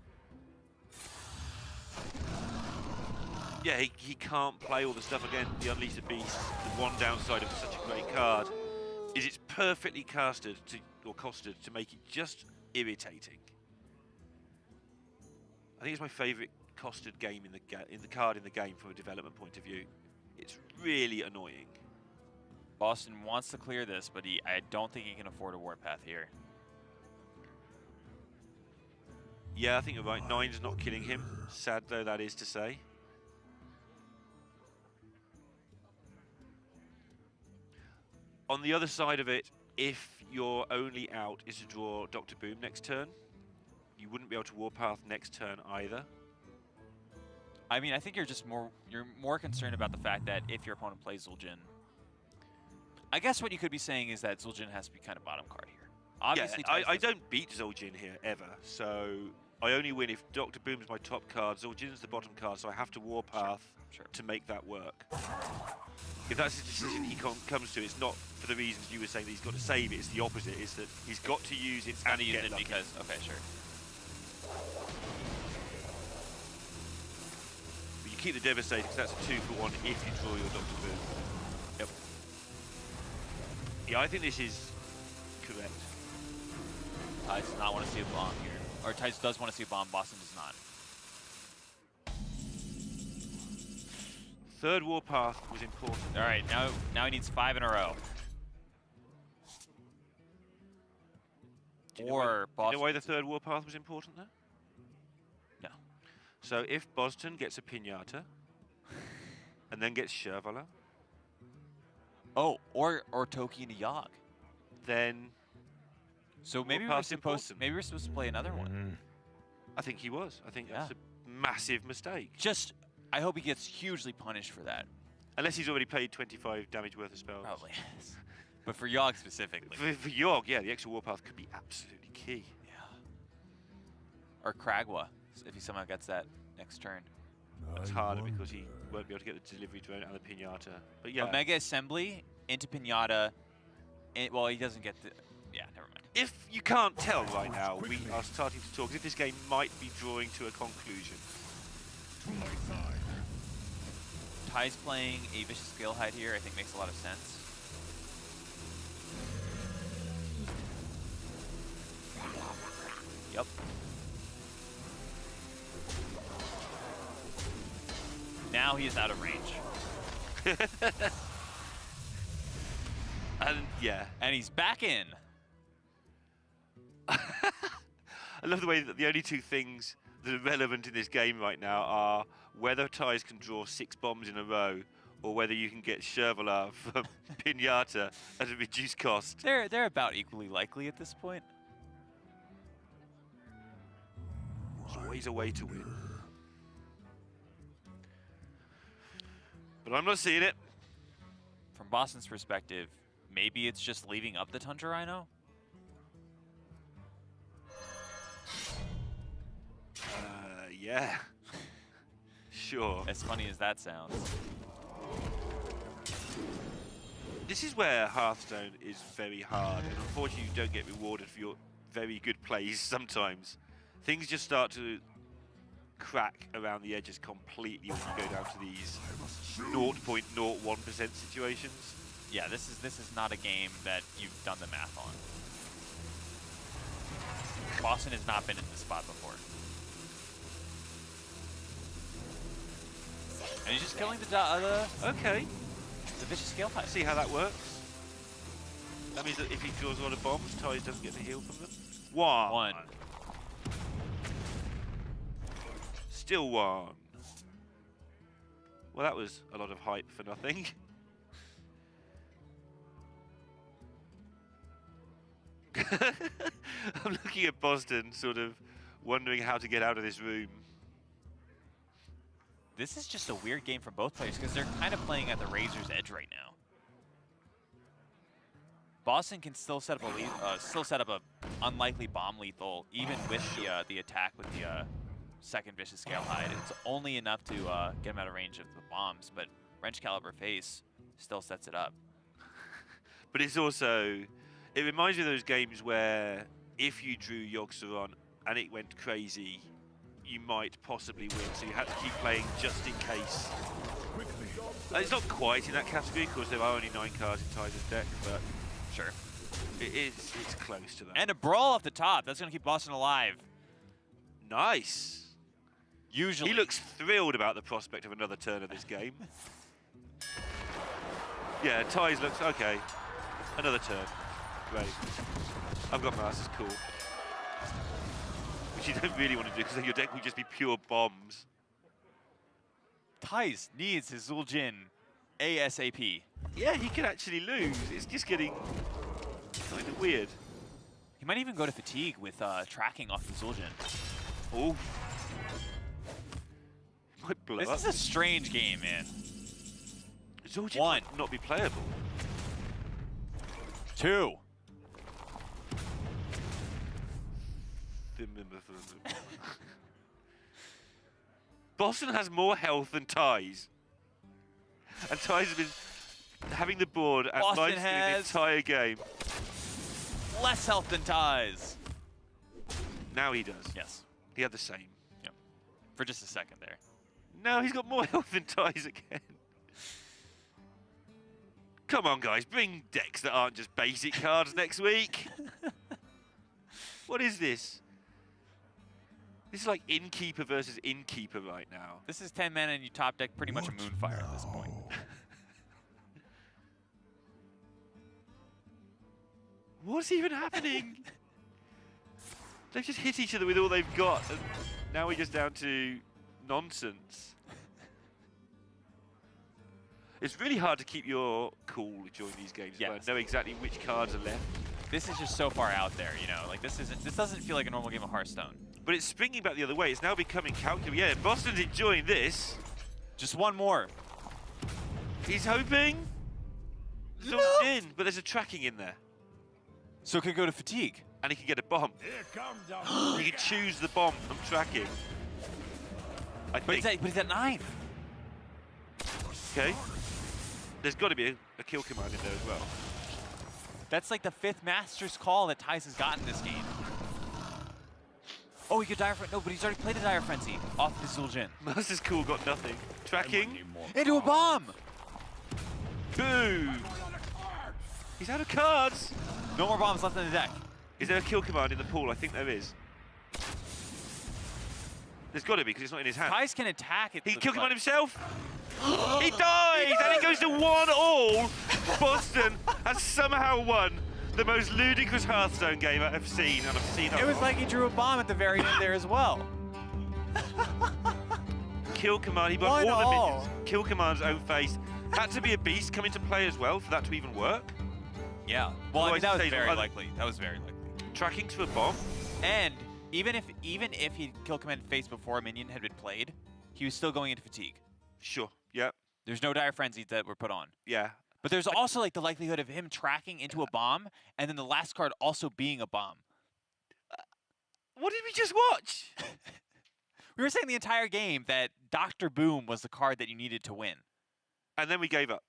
Yeah, he can't play all the stuff again. The Unleash the Beast. The one downside of such a great card is it's perfectly costed to make it just irritating. I think it's my favourite costed game in the card in the game from a development point of view. It's really annoying. Bozzzton wants to clear this, but I don't think he can afford a Warpath here. Yeah, I think you're right. 9's not killing him. Sad though that is to say. On the other side of it, if your only out is to draw Dr. Boom next turn, you wouldn't be able to Warpath next turn either. I mean, I think you're more concerned about the fact that if your opponent plays Zul'jin, I guess what you could be saying is that Zul'jin has to be kind of bottom card here. Obviously, yeah, I don't beat Zul'jin here ever, so I only win if Dr. Boom's my top card, Zul'jin's the bottom card, so I have to Warpath to make that work. If that's the decision he comes to, it's not for the reasons you were saying that he's got to save it, it's the opposite, it's that he's got to use it and use get it lucky. because, okay, sure. But you keep the Devastator because that's a 2-for-1 if you draw your Dr. Boom. Yep. Yeah, I think this is correct. Thijs does not want to see a bomb here. Or Thijs does want to see a bomb, Bozzzton does not. Third Warpath was important. All right, now he needs 5 in a row. Do you know Or why, Bozzzton. do you know why the third Warpath was important there? No. So if Bozzzton gets a Pinata, and then gets Shervala, Oh, or Toki and a Yogg. then So maybe we're Warpath's supposed important. to play another one. I think he was. I think Yeah. that's a massive mistake. Just, I hope he gets hugely punished for that. Unless he's already played 25 damage worth of spells. Probably. But for Yogg specifically. For Yogg, yeah, the extra Warpath could be absolutely key. Yeah. Or Kragwa, if he somehow gets that next turn. That's harder because he won't be able to get the delivery drone and the Pinata. But yeah, Omega Assembly into Pinata. Well, he doesn't get the... Yeah, never mind. if you can't tell right now, we are starting to talk as if this game might be drawing to a conclusion. Thijs playing a Vicious Scale Hide here, I think makes a lot of sense. Yep. Now he is out of range. And yeah, And he's back in. I love the way that the only two things that are relevant in this game right now are whether Thijs can draw 6 bombs in a row or whether you can get Shervala from Pinata at a reduced cost. They're about equally likely at this point. There's always a way to win. But I'm not seeing it. From Boston's perspective, maybe it's just leaving up the Tundra Rhino? Yeah. Sure. As funny as that sounds. This is where Hearthstone is very hard, and unfortunately you don't get rewarded for your very good plays sometimes. Things just start to crack around the edges completely when you go down to these 0.01% situations. Yeah, this is not a game that you've done the math on. Bozzzton has not been in this spot before. And he's just killing the Okay, Vicious Scale Hide. see how that works. That means that if he draws a lot of bombs, Thijs doesn't get to heal from them. One. Still one. Well, that was a lot of hype for nothing. I'm looking at Bozzzton, sort of wondering how to get out of this room. This is just a weird game for both players because they're kind of playing at the razor's edge right now. Bozzzton can still set up a unlikely bomb lethal even with the attack with the second vicious scale hide. It's only enough to get him out of range of the bombs, but wrench caliber face still sets it up. But it's also, it reminds me of those games where if you drew Yogg-Saron and it went crazy, you might possibly win, so you had to keep playing just in case. It's not quite in that category, because there are only 9 cards in Thijs' deck, but sure, it's close to that. And a brawl off the top, that's going to keep Bozzzton alive. Nice. Usually. He looks thrilled about the prospect of another turn of this game. Yeah, Thijs looks, okay, another turn. Great. I've got Masters, cool. Which you don't really want to do, because then your deck will just be pure bombs. Thijs needs his Zul'jin ASAP. Yeah, he can actually lose. It's just getting kind of weird. He might even go to fatigue with tracking off the Zul'jin. Oh. Might blow This up. is a strange game, man. Zul'jin One. might not be playable. 2. Bozzzton has more health than Thijs. And Thijs has been having the board at Bozzzton -3 the has entire game. less health than Thijs. Now he does. Yes. He had the same. Yep. For just a second there. No, he's got more health than Thijs again. Come on, guys. Bring decks that aren't just basic cards next week. What is this? This is like Innkeeper versus Innkeeper right now. This is 10 mana and you top deck pretty much a Moonfire at this point. What's even happening? They've just hit each other with all they've got, and now we're just down to nonsense. It's really hard to keep your cool during these games. Yes. Well, know exactly which cards are left. This is just so far out there, you know. Like this doesn't feel like a normal game of Hearthstone. But it's springing back the other way. It's now becoming calculable. Yeah, Bozzzton's enjoying this. Just one more. He's hoping. Zoom in, but there's a tracking in there. So it could go to fatigue. And he can get a bomb. He can choose the bomb from tracking. But he's at 9. Okay. There's got to be a kill command in there as well. That's like the 5th Master's Call that Thijs has gotten this game. Oh, he could Dire Frenzy. No, but he's already played a Dire Frenzy off his Zul'jin. Master's Cool got nothing. Tracking. Into a bomb! Boom! He's out of cards! No more bombs left in the deck. Is there a kill command in the pool? I think there is. There's got to be, because it's not in his hand. Thijs can attack it. He can kill command himself! He dies! And it goes to 1-all! Bozzzton has somehow won the most ludicrous Hearthstone game I've seen, and I've seen It was like he drew a bomb at the very end there as well. Kill command, he bought all the 1-all. minions. Kill command's own face. Had to be a beast come into play as well for that to even work. Yeah. Well, I mean, that was Otherwise, very likely. That was very likely. Tracking to a bomb. And even if he kill command face before a minion had been played, he was still going into fatigue. Sure, yeah, There's no Dire Frenzies that were put on. yeah. But there's also like the likelihood of him tracking into a bomb and then the last card also being a bomb. What did we just watch? We were saying the entire game that Dr. Boom was the card that you needed to win. And then we gave up.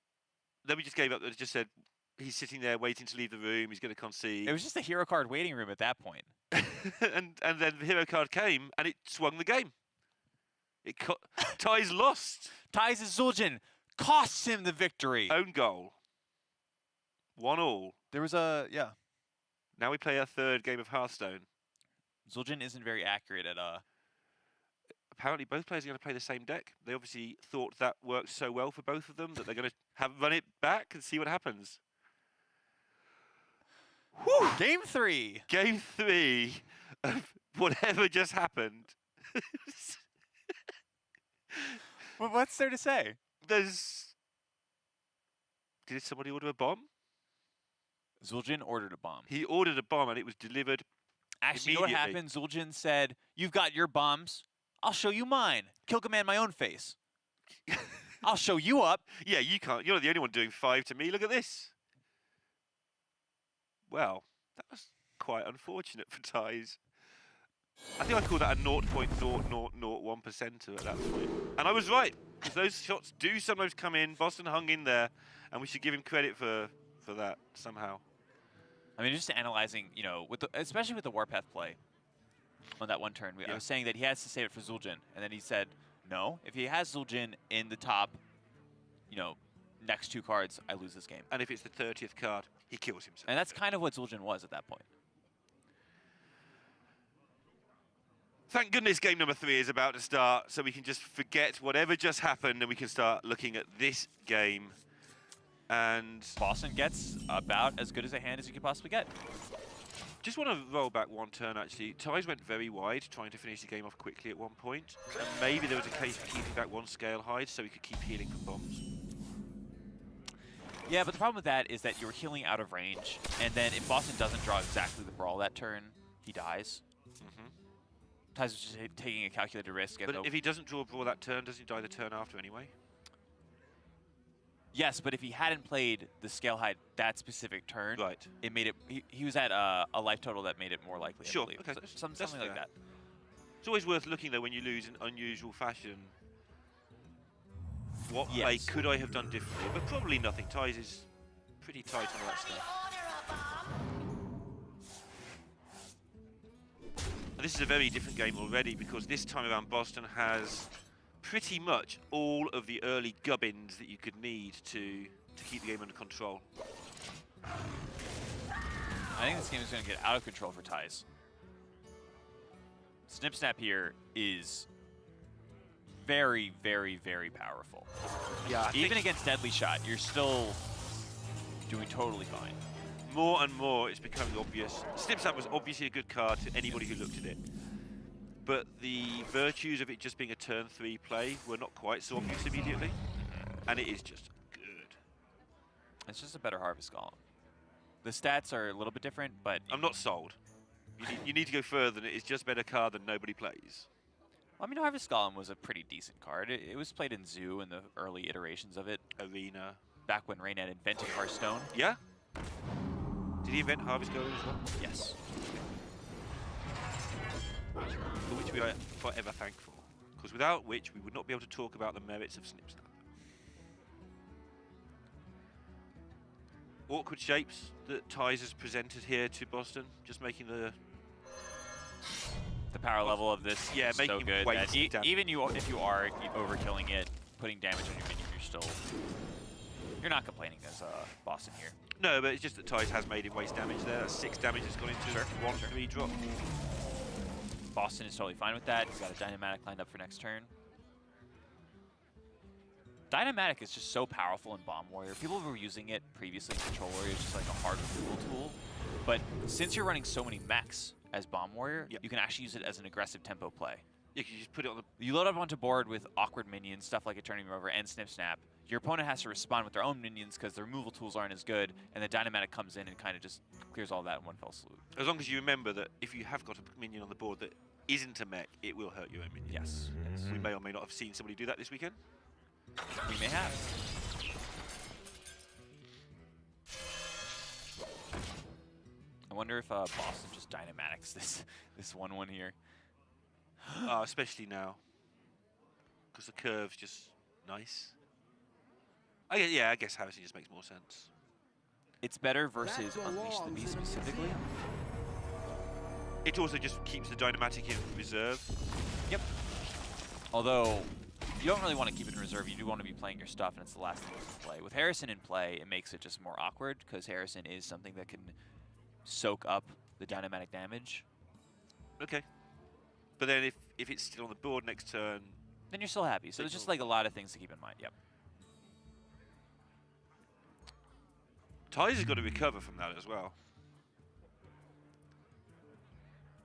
Then we just gave up. It just said, he's sitting there waiting to leave the room, he's going to concede. It was just a hero card waiting room at that point. and then the hero card came, and it swung the game. Thijs lost. Thijs' Zul'jin costs him the victory. Own goal. 1-all. There was a, yeah. Now we play our 3rd game of Hearthstone. Zul'jin isn't very accurate at Apparently both players are going to play the same deck. They obviously thought that worked so well for both of them that they're going to run it back and see what happens. Whew! Game 3. Game 3 of whatever just happened. What's there to say? There's... Did somebody order a bomb? Zul'jin ordered a bomb. He ordered a bomb and it was delivered. Actually, you know what happened? Zul'jin said, "You've got your bombs. I'll show you mine. Kill command my own face. I'll show you up." Yeah, you can't. You're not the only one doing 5 to me. Look at this. Well, that was quite unfortunate for Thijs. I think I called that a 0.0001% at that point. And I was right, because those shots do sometimes come in. Bozzzton hung in there, and we should give him credit for that somehow. I mean, just analyzing, you know, especially with the Warpath play on that one turn, I was saying that he has to save it for Zul'jin, and then he said, no, if he has Zul'jin in the top, you know, next 2 cards, I lose this game. And if it's the 30th card, he kills himself. And that's kind of what Zul'jin was at that point. Thank goodness game number 3 is about to start, so we can just forget whatever just happened and we can start looking at this game. And Bozzzton gets about as good as a hand as you could possibly get. just want to roll back one turn, actually. Thijs went very wide, trying to finish the game off quickly at one point. And maybe there was a case of keeping back 1 scale hide so he could keep healing from bombs. Yeah, but the problem with that is that you're healing out of range, and then if Bozzzton doesn't draw exactly the brawl that turn, he dies. Thijs was just taking a calculated risk. But if he doesn't draw a brawl that turn, doesn't he die the turn after anyway? Yes, but if he hadn't played the scale hide that specific turn, Right. it made it. He was at a life total that made it more likely. Sure. I believe. Okay. So, That's something like fair. that. It's always worth looking, though, when you lose in unusual fashion. What play Yes. could I have done differently? But probably nothing. Thijs is pretty tight on that stuff. This is a very different game already because this time around Bozzzton has pretty much all of the early gubbins that you could need to keep the game under control. I think this game is going to get out of control for Thijs. Snip Snap here is very, very, very powerful. Yeah, Even against Deadly Shot, you're still doing totally fine. more and more it's becoming obvious. Snip Snap was obviously a good card to anybody who looked at it. But the virtues of it just being a turn 3 play were not quite so obvious immediately. And it is just good. It's just a better Harvest Golem. The stats are a little bit different, but I'm not sold. You need to go further than it is just a better card that nobody plays. I mean, Harvest Golem was a pretty decent card. It was played in Zoo in the early iterations of it, Arena. back when Raynad invented Hearthstone. Yeah? Did he invent Harvest Golem as well? Yes. For which we are forever thankful. Because without which we would not be able to talk about the merits of Snip Snap. Awkward shapes that Thijs has presented here to Bozzzton, just making the power level of this is making so him good. waste That damage. even if you are overkilling it, putting damage on your minion, you're not complaining as Bozzzton here. No, but it's just that Thijs has made him waste damage there. That's 6 damage has gone into 1-3 drop. Bozzzton is totally fine with that. He's got a Dynamatic lined up for next turn. Dynamatic is just so powerful in Bomb Warrior. People were using it previously in Control Warrior, just like a hard removal tool. But since you're running so many mechs as Bomb Warrior, you can actually use it as an aggressive tempo play. Yeah, you just put it on the... You load up onto board with awkward minions, stuff like a Turning Rover and Snip Snap. Your opponent has to respond with their own minions because their removal tools aren't as good, and the Dynamatic comes in and kind of just clears all that in one fell swoop. As long as you remember that if you have got a minion on the board that isn't a mech, it will hurt your own minion. Yes. We may or may not have seen somebody do that this weekend. We may have. I wonder if Bozzzton just Dynamatics this 1-1 here. Especially now. Because the curve's just nice. I guess Harrison just makes more sense. It's better versus Unleash the Beast specifically. It also just keeps the Dynamatic in reserve. Yep. Although, you don't really want to keep it in reserve. You do want to be playing your stuff, and it's the last thing you can play. With Harrison in play, it makes it just more awkward, because Harrison is something that can soak up the Dynamatic damage. Okay. But then if it's still on the board next turn... Then you're still happy. So there's just like a lot of things to keep in mind. Yep. Thijs has got to recover from that as well.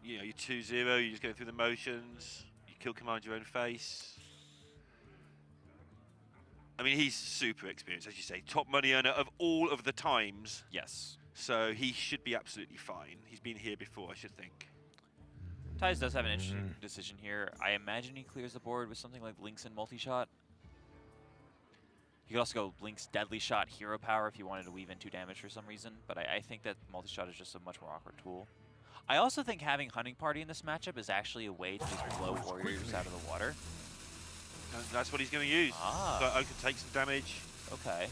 you know, you're 2-0, you're just going through the motions. You kill command your own face. I mean, he's super experienced, as you say. Top money earner of all of the times. Yes. So he should be absolutely fine. He's been here before, I should think. Thijs does have an interesting decision here. I imagine he clears the board with something like Links and multi-shot. He could also go Link's Deadly Shot Hero Power if he wanted to weave in 2 damage for some reason, but I think that multi-shot is just a much more awkward tool. I also think having Hunting Party in this matchup is actually a way to just blow warriors out of the water. And that's what he's going to use. Ah. So I can take some damage. Okay.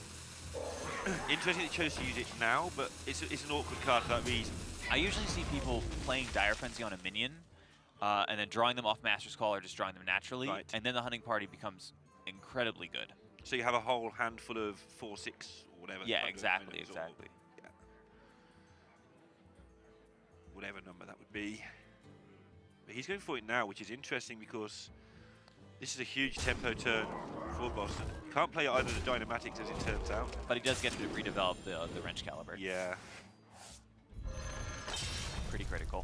Interesting he chose to use it now, but it's an awkward card for that reason. I usually see people playing Dire Frenzy on a minion, and then drawing them off Master's Call or just drawing them naturally, Right. and then the Hunting Party becomes incredibly good. So you have a whole handful of 4-6 or whatever. Yeah, exactly, exactly. Yeah. Whatever number that would be. But he's going for it now, which is interesting because this is a huge tempo turn for Bozzzton. Can't play either the Dynamatics as it turns out. But he does get to redevelop the Wrench Caliber. Yeah. Pretty critical.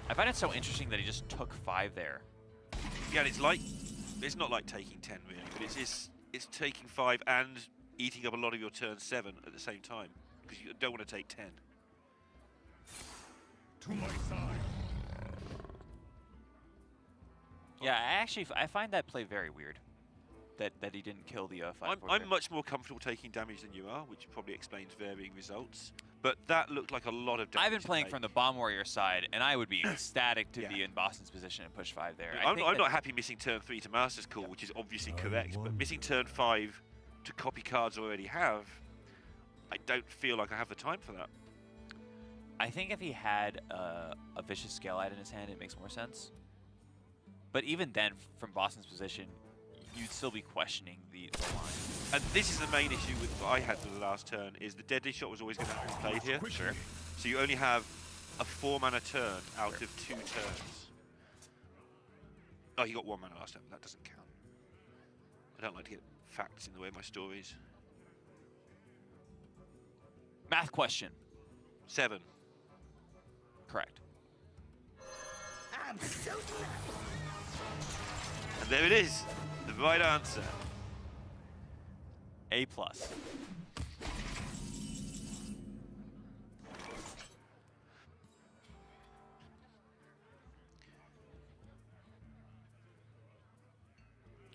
I find it so interesting that he just took 5 there. Yeah, it's not like taking 10 really, but it's taking 5 and eating up a lot of your turn 7 at the same time because you don't want to take 10. To my side. Yeah, I find that play very weird. That he didn't kill the 5. I'm much more comfortable taking damage than you are, which probably explains varying results. But that looked like a lot of damage. I've been playing from the Bomb Warrior side, and I would be ecstatic to Yeah. be in Boston's position and push 5 there. I'm not happy missing turn 3 to Master's Call, which is obviously correct, but missing turn 5 to copy cards I already have, I don't feel like I have the time for that. I think if he had a Vicious Scaleite in his hand, it makes more sense. But even then, from Boston's position, you'd still be questioning the line. And this is the main issue with what I had for the last turn, is the Deadly Shot was always going to have to be played here. Sure. So you only have a 4-mana turn out of 2 turns. Oh, you got 1 mana last time. That doesn't count. I don't like to get facts in the way of my stories. Math question. 7. Correct. I'm so And there it is. The right answer. A+.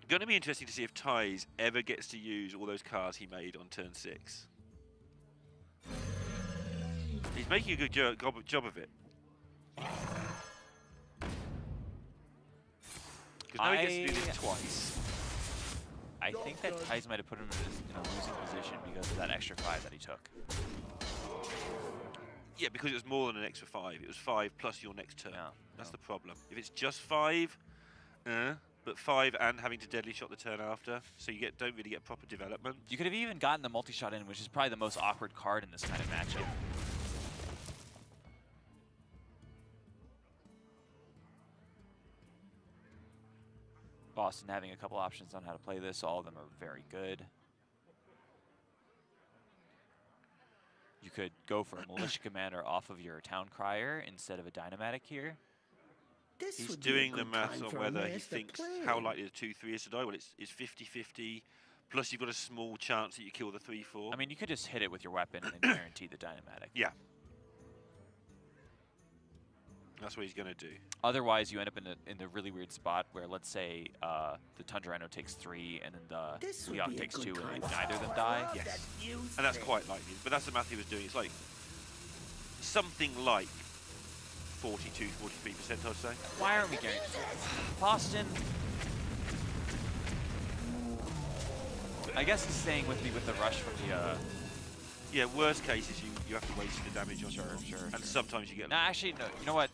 Going to be interesting to see if Thijs ever gets to use all those cards he made on turn 6. He's making a good job of it. Because now he gets to do this twice. I think that Thijs might have put him in a losing position because of that extra 5 that he took. Yeah, because it was more than an extra 5. It was 5 plus your next turn. Yeah, That's the problem. If it's just 5, but 5 and having to Deadly Shot the turn after, so you don't really get proper development. You could have even gotten the multi-shot in, which is probably the most awkward card in this kind of matchup. Boston having a couple options on how to play this. All of them are very good. You could go for a Militia Commander off of your Town Crier instead of a Dynamatic here. This He's would be a doing the good maths time on for a whether he master thinks plan. how likely the 2-3 is to die. Well, it's 50-50, plus you've got a small chance that you kill the 3-4. I mean, you could just hit it with your weapon and guarantee the Dynamatic. Yeah. That's what he's going to do. Otherwise, you end up in the really weird spot where, let's say, the Tundra Rhino takes 3 and then the This would Leok be a takes good 2 and time neither of them for die. love Yes. that you And that's say. quite likely. But that's the math he was doing. It's like something like 42-43%, I'd say. Why aren't we getting Boston? I guess he's staying with me with the rush from the. Yeah, worst case is you have to waste the damage on Sure, your sure, And sure. sometimes you get... No, actually, no. You know what?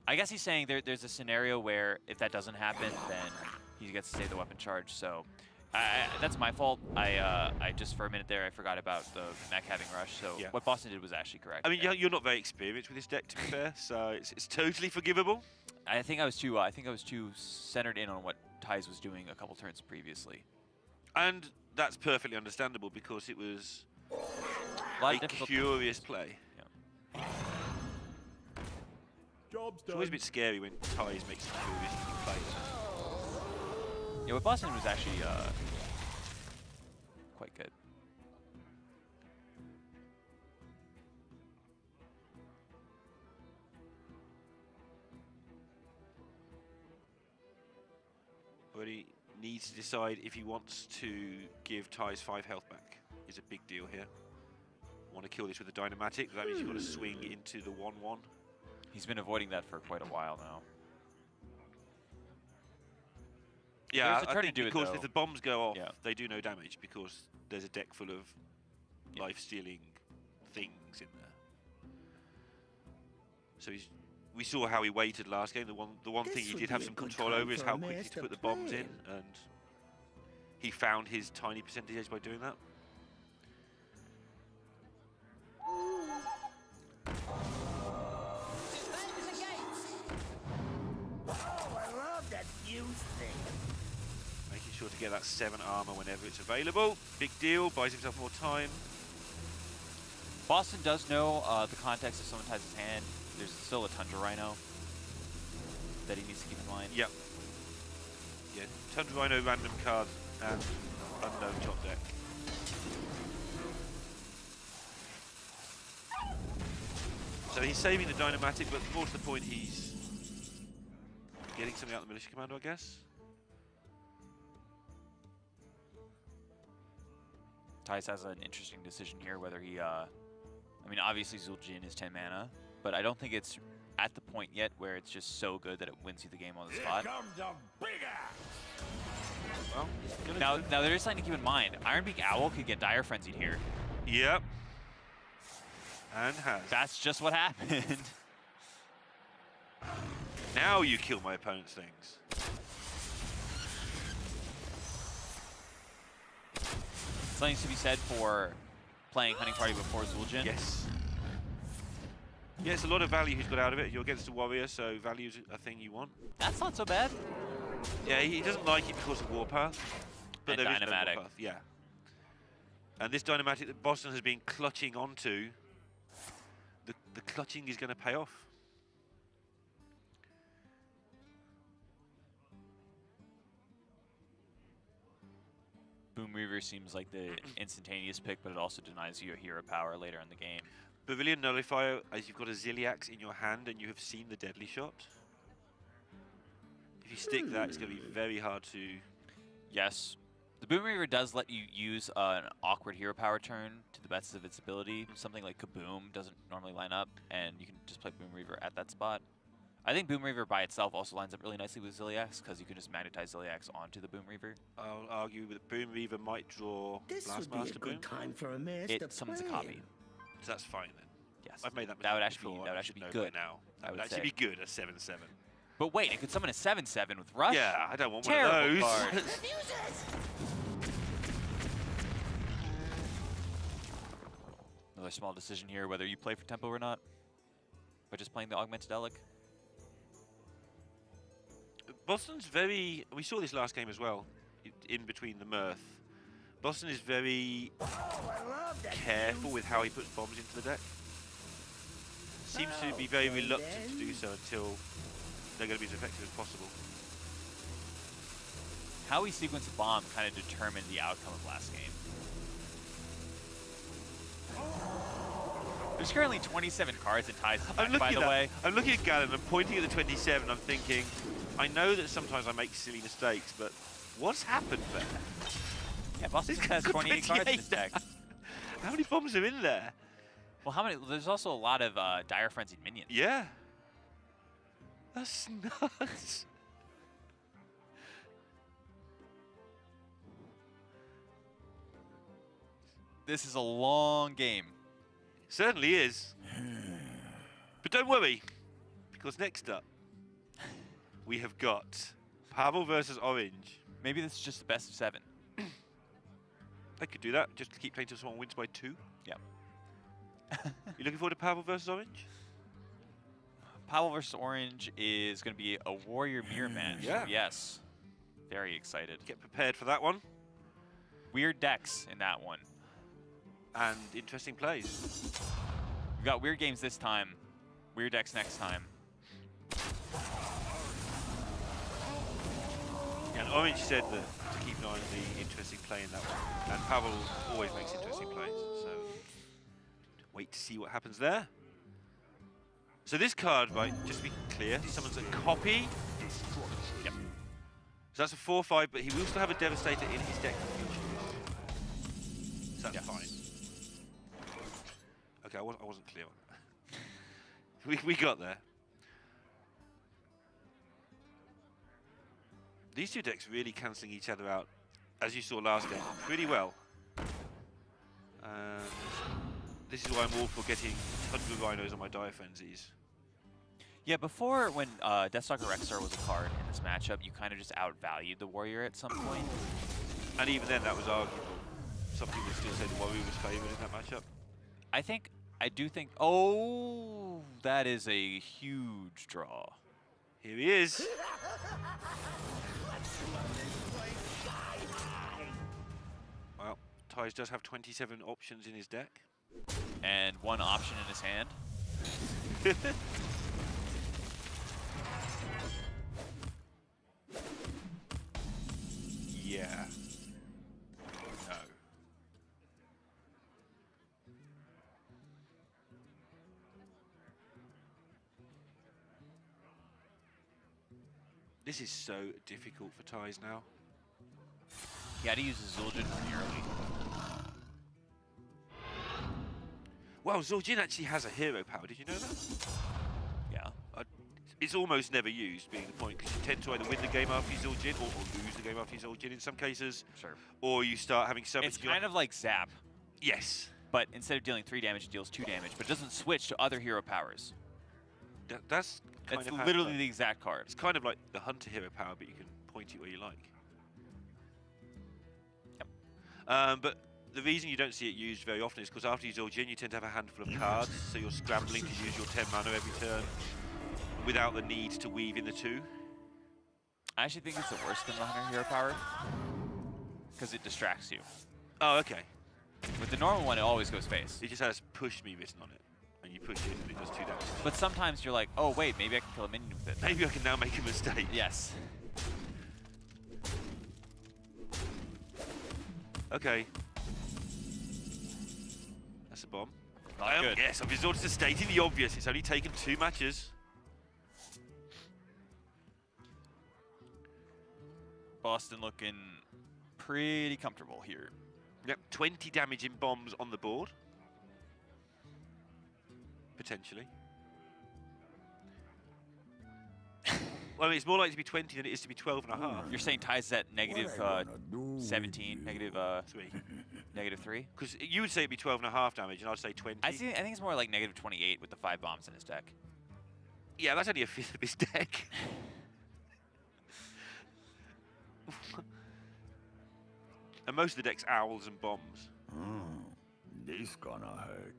I guess he's saying there's a scenario where if that doesn't happen, then he gets to save the weapon charge. So that's my fault. I just for a minute there I forgot about the mech having rush. So Yeah. what Boston did was actually correct. I mean, you're not very experienced with this deck, to be fair, so it's totally forgivable. I think I was too centered in on what Thijs was doing a couple turns previously. And that's perfectly understandable because it was A lot a of difficult curious play. Yeah. Job's It's always a bit scary when Thijs makes some curious looking plays. Yeah, with Bozzzton was actually quite good. But he needs to decide if he wants to give Thijs 5 health back. Is a big deal here. Want to kill this with a Dynamatic, but that means you've got to swing into the 1-1. He's been avoiding that for quite a while now. Yeah, There's a I turn think to do it, because though. if the bombs go off, Yeah. they do no damage because there's a deck full of life-stealing things in there. So we saw how he waited last game. The one thing This he would did be have a some good control time over is for how a quickly to master put the bombs in, plan. and he found his tiny percentage by doing that. Oh, I love that fuse thing. Making sure to get that 7 armor whenever it's available. Big deal, buys himself more time. Bozzzton does know the context if someone ties his hand. There's still a Tundra Rhino that he needs to keep in mind. Yep. Yeah, Tundra Rhino, random cards, and unknown top deck. So he's saving the Dynamatic, but more to the point, he's getting something out of the Militia Commando, I guess. Thijs has an interesting decision here, whether he, I mean, obviously Zul'jin is 10 mana, but I don't think it's at the point yet where it's just so good that it wins you the game on the spot. Well, gonna Now there is something to keep in mind. Ironbeak Owl could get Dire Frenzied here. Yep. And has. That's just what happened. Now you kill my opponent's things. Something to be said for playing Hunting Party before Zul'jin. Yes. Yeah, it's a lot of value he's got out of it. You're against a warrior, so value's a thing you want. That's not so bad. Yeah, he doesn't like it because of Warpath. But And there is no Dynamatic. Warpath, yeah. And this Dynamatic that Bozzzton has been clutching onto, the clutching is going to pay off. Boom Reaver seems like the instantaneous pick, but it also denies you a hero power later in the game. Pavilion Nullifier, as you've got a Ziliax in your hand and you have seen the deadly shot. If you stick that, it's going to be very hard to... Yes. The Boom Reaver does let you use an awkward hero power turn to the best of its ability. Something like Kaboom doesn't normally line up, and you can just play Boom Reaver at that spot. I think Boom Reaver by itself also lines up really nicely with Ziliax, because you can just magnetize Ziliax onto the Boom Reaver. I'll argue that Boom Reaver might draw This would be a Blastmaster Boom. good time for a master It summons a plan. copy. So that's fine then. Yes. I've made that That would mistake actually before, that would I actually should be know by good. now. I That would would actually say. be good, a 7/7. But wait, it could summon a 7/7 with Rush? Yeah, I don't want Terrible one of those. card. Refuses! Another small decision here, whether you play for tempo or not, by just playing the Augmented Relic. Bozzzton's very... We saw this last game as well, in between the mirth. Bozzzton is very Oh, I love that careful fuse with how he puts bombs into the deck. Seems to be very reluctant to do so until they're going to be as effective as possible. How he sequenced the bomb kind of determined the outcome of last game. There's currently 27 cards in Thijs' deck, by the way. I'm looking at Galen, I'm pointing at the 27, I'm thinking, I know that sometimes I make silly mistakes, but what's happened there? Yeah, Bozzzton has 28 cards in his deck. How many bombs are in there? Well, how many? There's also a lot of Dire Frenzied minions. Yeah. That's nuts. This is a long game. Certainly is. But don't worry, because next up, we have got Pavel versus Orange. Maybe this is just the best of 7. I could do that, just to keep playing till someone wins by 2. Yep. You looking forward to Pavel versus Orange? Pavel versus Orange is going to be a Warrior Mirror match. Yeah. Yes. Very excited. Get prepared for that one. Weird decks in that one. And interesting plays. We've got weird games this time. Weird decks next time. And Orange said that to keep an eye on the interesting play in that one. And Pavel always makes interesting plays, so wait to see what happens there. So this card, right, just to be clear, summons a copy. Yep. So that's a 4/5, but he will still have a Devastator in his deck if he chooses. So that's fine. Okay, I wasn't clear on that. we got there. These two decks really cancelling each other out, as you saw last game, pretty well. This is why I'm all for getting tons of Rhinos on my Dire Frenzies. Yeah, before when Deathstalker Rexar was a card in this matchup, you kind of just outvalued the Warrior at some point. And even then, that was arguable. Some people still say the Warrior was favoured in that matchup. I do think, oh, that is a huge draw. Here he is. Well, Thijs does have 27 options in his deck. And one option in his hand. Yeah. No. This is so difficult for Thijs now. He had to use his Zul'jin pretty early. Well, Zul'jin actually has a hero power. Did you know that? Yeah. It's almost never used, being the point, because you tend to either win the game after you Zul'jin or lose the game after you Zul'jin in some cases. Sure. Or you start having so much... It's kind of like Zap. Yes. But instead of dealing 3 damage, it deals 2 damage, but it doesn't switch to other hero powers. That's kind It's of literally the exact card. It's kind of like the Hunter hero power, but you can point it where you like. Yep. But the reason you don't see it used very often is because after you Zul'jin, you tend to have a handful of cards, so you're scrambling to use your 10 mana every turn without the need to weave in the 2. I actually think it's worse than the Hunter hero power because it distracts you. Oh, okay. With the normal one, it always goes face. It just has push me written on it, and you push it and it does 2 damage. But sometimes you're like, oh wait, maybe I can kill a minion with it. Maybe I can now make a mistake. Yes. Okay. That's a bomb. Not good. Yes, I've resorted to stating the obvious. It's only taken 2 matches. Bozzzton looking pretty comfortable here. Yep, 20 damage in bombs on the board. Potentially. Well, I mean, it's more likely to be 20 than it is to be 12 and a half. You're saying Thijs at negative What I gonna do 17, with negative 3. negative 3? Because you would say it'd be 12 and a half damage, and I'd say 20. I think it's more like negative 28 with the 5 bombs in his deck. Yeah, that's only a fifth of his deck. And most of the deck's owls and bombs. This gonna hurt.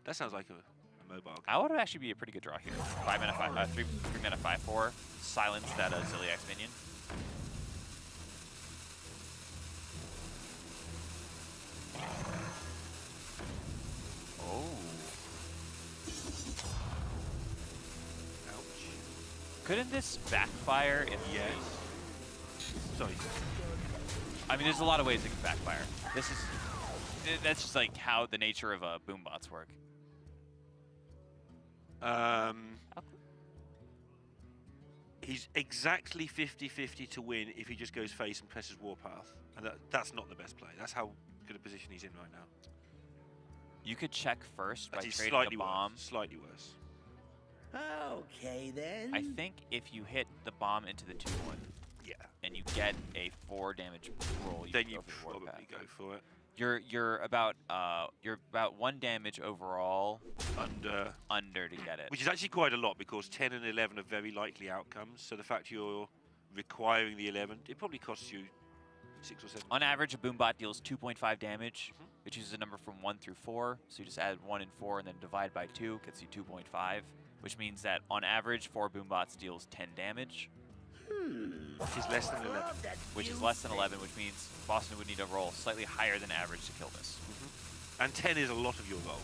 That sounds like a mobile game. Owl would actually be a pretty good draw here. 5 mana, 3 mana, 5/4. Silence that Ziliax minion. Oh. Ouch. Couldn't this backfire if Yes. Sorry. I mean, there's a lot of ways it can backfire. That's just like how the nature of boombots work. He's exactly 50-50 to win if he just goes face and presses Warpath. And that's not the best play. That's how good a position he's in right now. You could check first by That is trading slightly a bomb. worse. Slightly worse. Okay, then. I think if you hit the bomb into the 2/1 Yeah. and you get a 4 damage roll, you Then can you go for the probably Warpath. go for it. You're about 1 damage overall Under to get it. Which is actually quite a lot because 10 and 11 are very likely outcomes. So the fact you're requiring the 11, it probably costs you 6 or 7. On average, a boombot deals 2.5 damage. It chooses a number from 1 through 4. So you just add 1 and 4 and then divide by 2, gets you 2.5. Which means that on average, 4 boombots deals 10 damage. Which is less than 11. Which is less than 11, which means Bozzzton would need to roll slightly higher than average to kill this. And 10 is a lot of your rolls.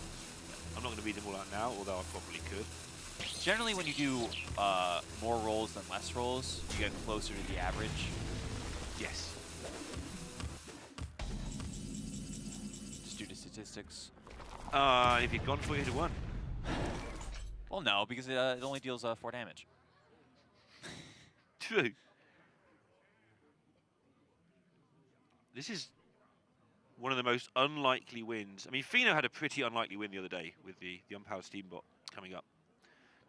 I'm not going to read them all out now, although I probably could. Generally, when you do more rolls than less rolls, you get closer to the average. Yes. Just due to statistics. If you'd gone for it, you'd have won. Well, no, because it only deals 4 damage. True. This is one of the most unlikely wins. I mean, Fino had a pretty unlikely win the other day with the unpowered Steambot coming up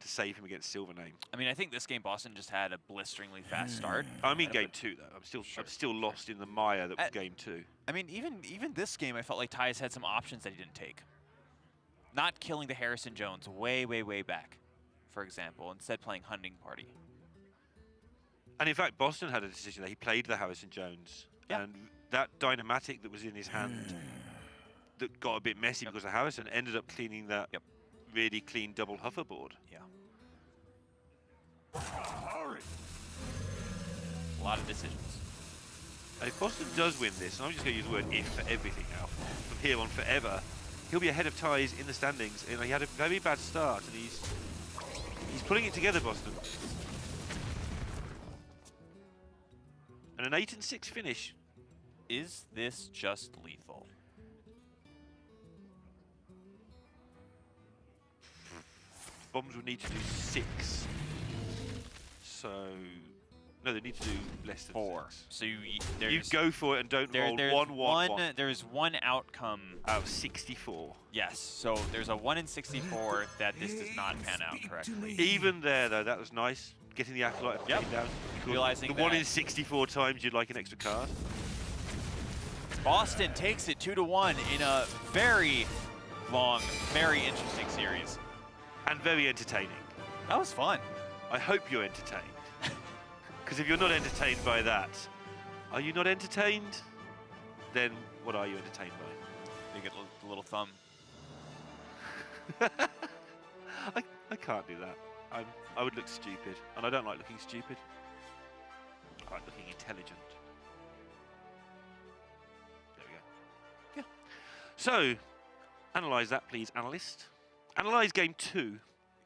to save him against Silvername. I mean, I think this game Bozzzton just had a blisteringly fast start. I mean, game 2 though. I'm still lost in the mire that was game 2. I mean, even this game, I felt like Thijs had some options that he didn't take. Not killing the Harrison Jones way back, for example, instead playing Hunting Party. And in fact, Bozzzton had a decision that he played the Harrison Jones, and that Dynamatic that was in his hand that got a bit messy because of Harrison ended up cleaning that really clean double hoverboard. Yeah. A lot of decisions. And if Bozzzton does win this, and I'm just going to use the word if for everything now, from here on forever, he'll be ahead of Thijs in the standings. And he had a very bad start, and he's putting it together, Bozzzton. And an 8-6 finish. Is this just lethal? Bombs would need to do 6. So no, they need to do less than 4. 6. So you go for it and don't roll one. There's one outcome out of 64. Yes. So there's a 1 in 64 that this does not pan out correctly. Even there though, that was nice. Getting the Acolyte and putting down. Realizing the 1 in 64 times you'd like an extra card. Bozzzton takes it 2-1 in a very long, very interesting series. And very entertaining. That was fun. I hope you're entertained. Because if you're not entertained by that, are you not entertained? Then what are you entertained by? You get the little thumb. I can't do that. I would look stupid, and I don't like looking stupid. I like looking intelligent. There we go. Yeah. So, analyze that, please, analyst. Analyze game 2.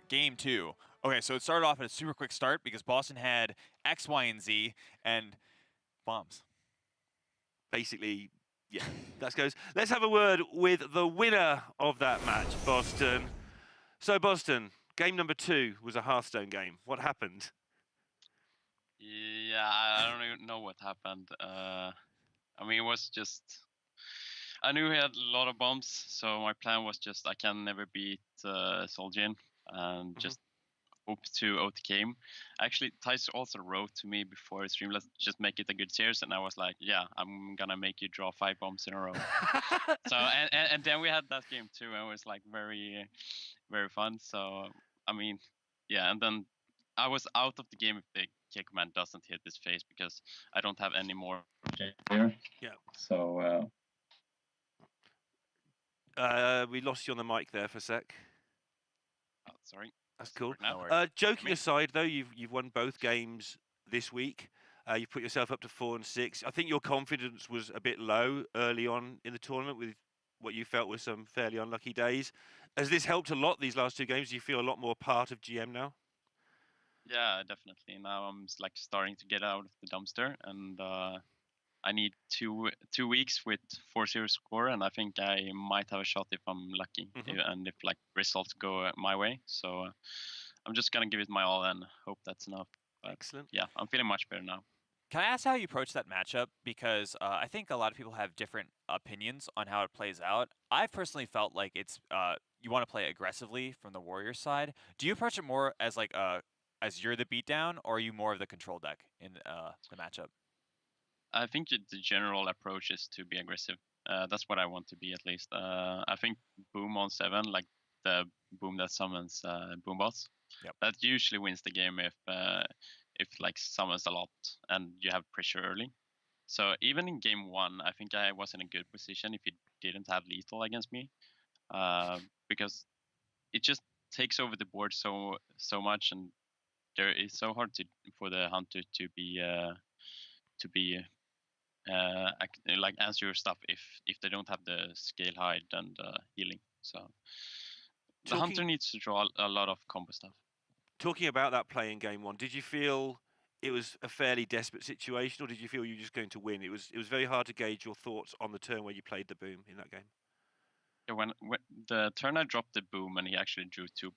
Game 2. Okay, so it started off at a super quick start because Bozzzton had X, Y, and Z and bombs. Basically, yeah, that goes. Let's have a word with the winner of that match, Bozzzton. So, Bozzzton, game number 2 was a Hearthstone game. What happened? Yeah, I don't even know what happened. I mean, it was just... I knew he had a lot of bombs, so my plan was just I can never beat Sol'Jin and just hope to OTK him. Actually, Thijs also wrote to me before the stream, let's just make it a good series, and I was like, yeah, I'm gonna make you draw 5 bombs in a row. So and then we had that game too, and it was like very fun. So I mean, yeah, and then I was out of the game if the K command doesn't hit his face because I don't have any more there. Yeah. So. We lost you on the mic there for a sec. Oh, sorry. That's cool. No Joking aside, though, you've won both games this week. You've put yourself up to 4 and 6. I think your confidence was a bit low early on in the tournament with what you felt were some fairly unlucky days. Has this helped a lot these last 2 games? Do you feel a lot more part of GM now? Yeah, definitely. Now I'm like starting to get out of the dumpster, and I need 2 weeks with 4-0 score, and I think I might have a shot if I'm lucky, and if like results go my way. So I'm just gonna give it my all and hope that's enough. But, excellent. Yeah, I'm feeling much better now. Can I ask how you approach that matchup? Because I think a lot of people have different opinions on how it plays out. I've personally felt like it's you want to play aggressively from the Warriors side. Do you approach it more as like as you're the beatdown, or are you more of the control deck in the matchup? I think the general approach is to be aggressive. That's what I want to be, at least. I think boom on 7, like the boom that summons boombots, that usually wins the game if like summons a lot and you have pressure early. So even in game 1, I think I was in a good position if he didn't have lethal against me, because it just takes over the board so much, and there is so hard for the hunter to be like answer your stuff if they don't have the scale hide and healing. So the hunter needs to draw a lot of combo stuff. Talking about that play in game 1, did you feel it was a fairly desperate situation, or did you feel you were just going to win? It was very hard to gauge your thoughts on the turn where you played the boom in that game. Yeah, when the turn I dropped the boom and he actually drew two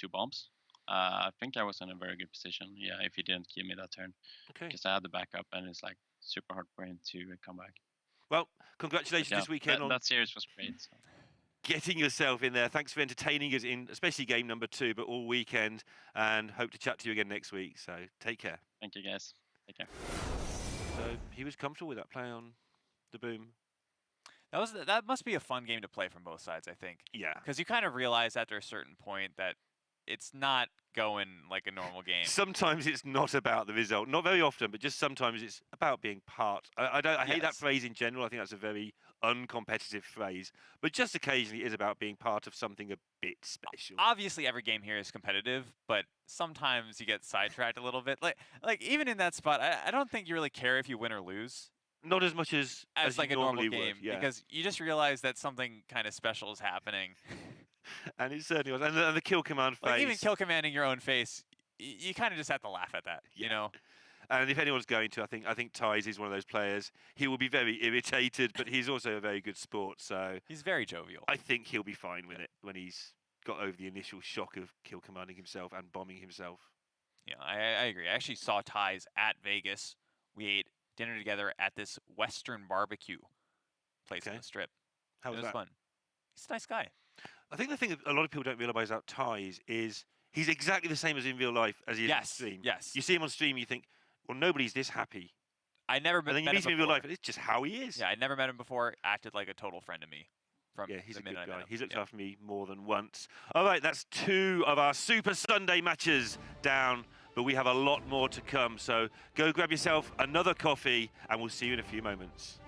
bombs, I think I was in a very good position. Yeah, if he didn't give me that turn, Okay. because I had the backup and it's like super hard for him to come back. Well, congratulations this weekend on that series was great. So. getting yourself in there. Thanks for entertaining us in, especially game number 2, but all weekend. And hope to chat to you again next week. So take care. Thank you, guys. Take care. So he was comfortable with that play on the boom. That must be a fun game to play from both sides, I think. Yeah. Because you kind of realize after a certain point that it's not going like a normal game. Sometimes it's not about the result. Not very often, but just sometimes it's about being part. I hate that phrase in general. I think that's a very uncompetitive phrase. But just occasionally it is about being part of something a bit special. Obviously, every game here is competitive, but sometimes you get sidetracked a little bit. Like even in that spot, I don't think you really care if you win or lose. Not as much as like you a normal normally game, would, yeah. because you just realize that something kind of special is happening. And it certainly was. And the kill command phase. Like even kill commanding your own face, you kind of just have to laugh at that, you know? And if anyone's going to, I think Thijs is one of those players. He will be very irritated, but he's also a very good sport. So he's very jovial. I think he'll be fine with it when he's got over the initial shock of kill commanding himself and bombing himself. Yeah, I agree. I actually saw Thijs at Vegas. We ate dinner together at this Western barbecue place on the Strip. How was it was that? fun. He's a nice guy. I think the thing that a lot of people don't realise about Thijs is he's exactly the same as in real life as he is on stream. Yes. You see him on stream, you think, well, nobody's this happy. I never met him. And then you meet him in real life, and it's just how he is. Yeah, I never met him before. Acted like a total friend to me. From Yeah, he's the a good minute I met guy. him. He's looked after me more than once. All right, that's 2 of our Super Sunday matches down, but we have a lot more to come. So go grab yourself another coffee, and we'll see you in a few moments.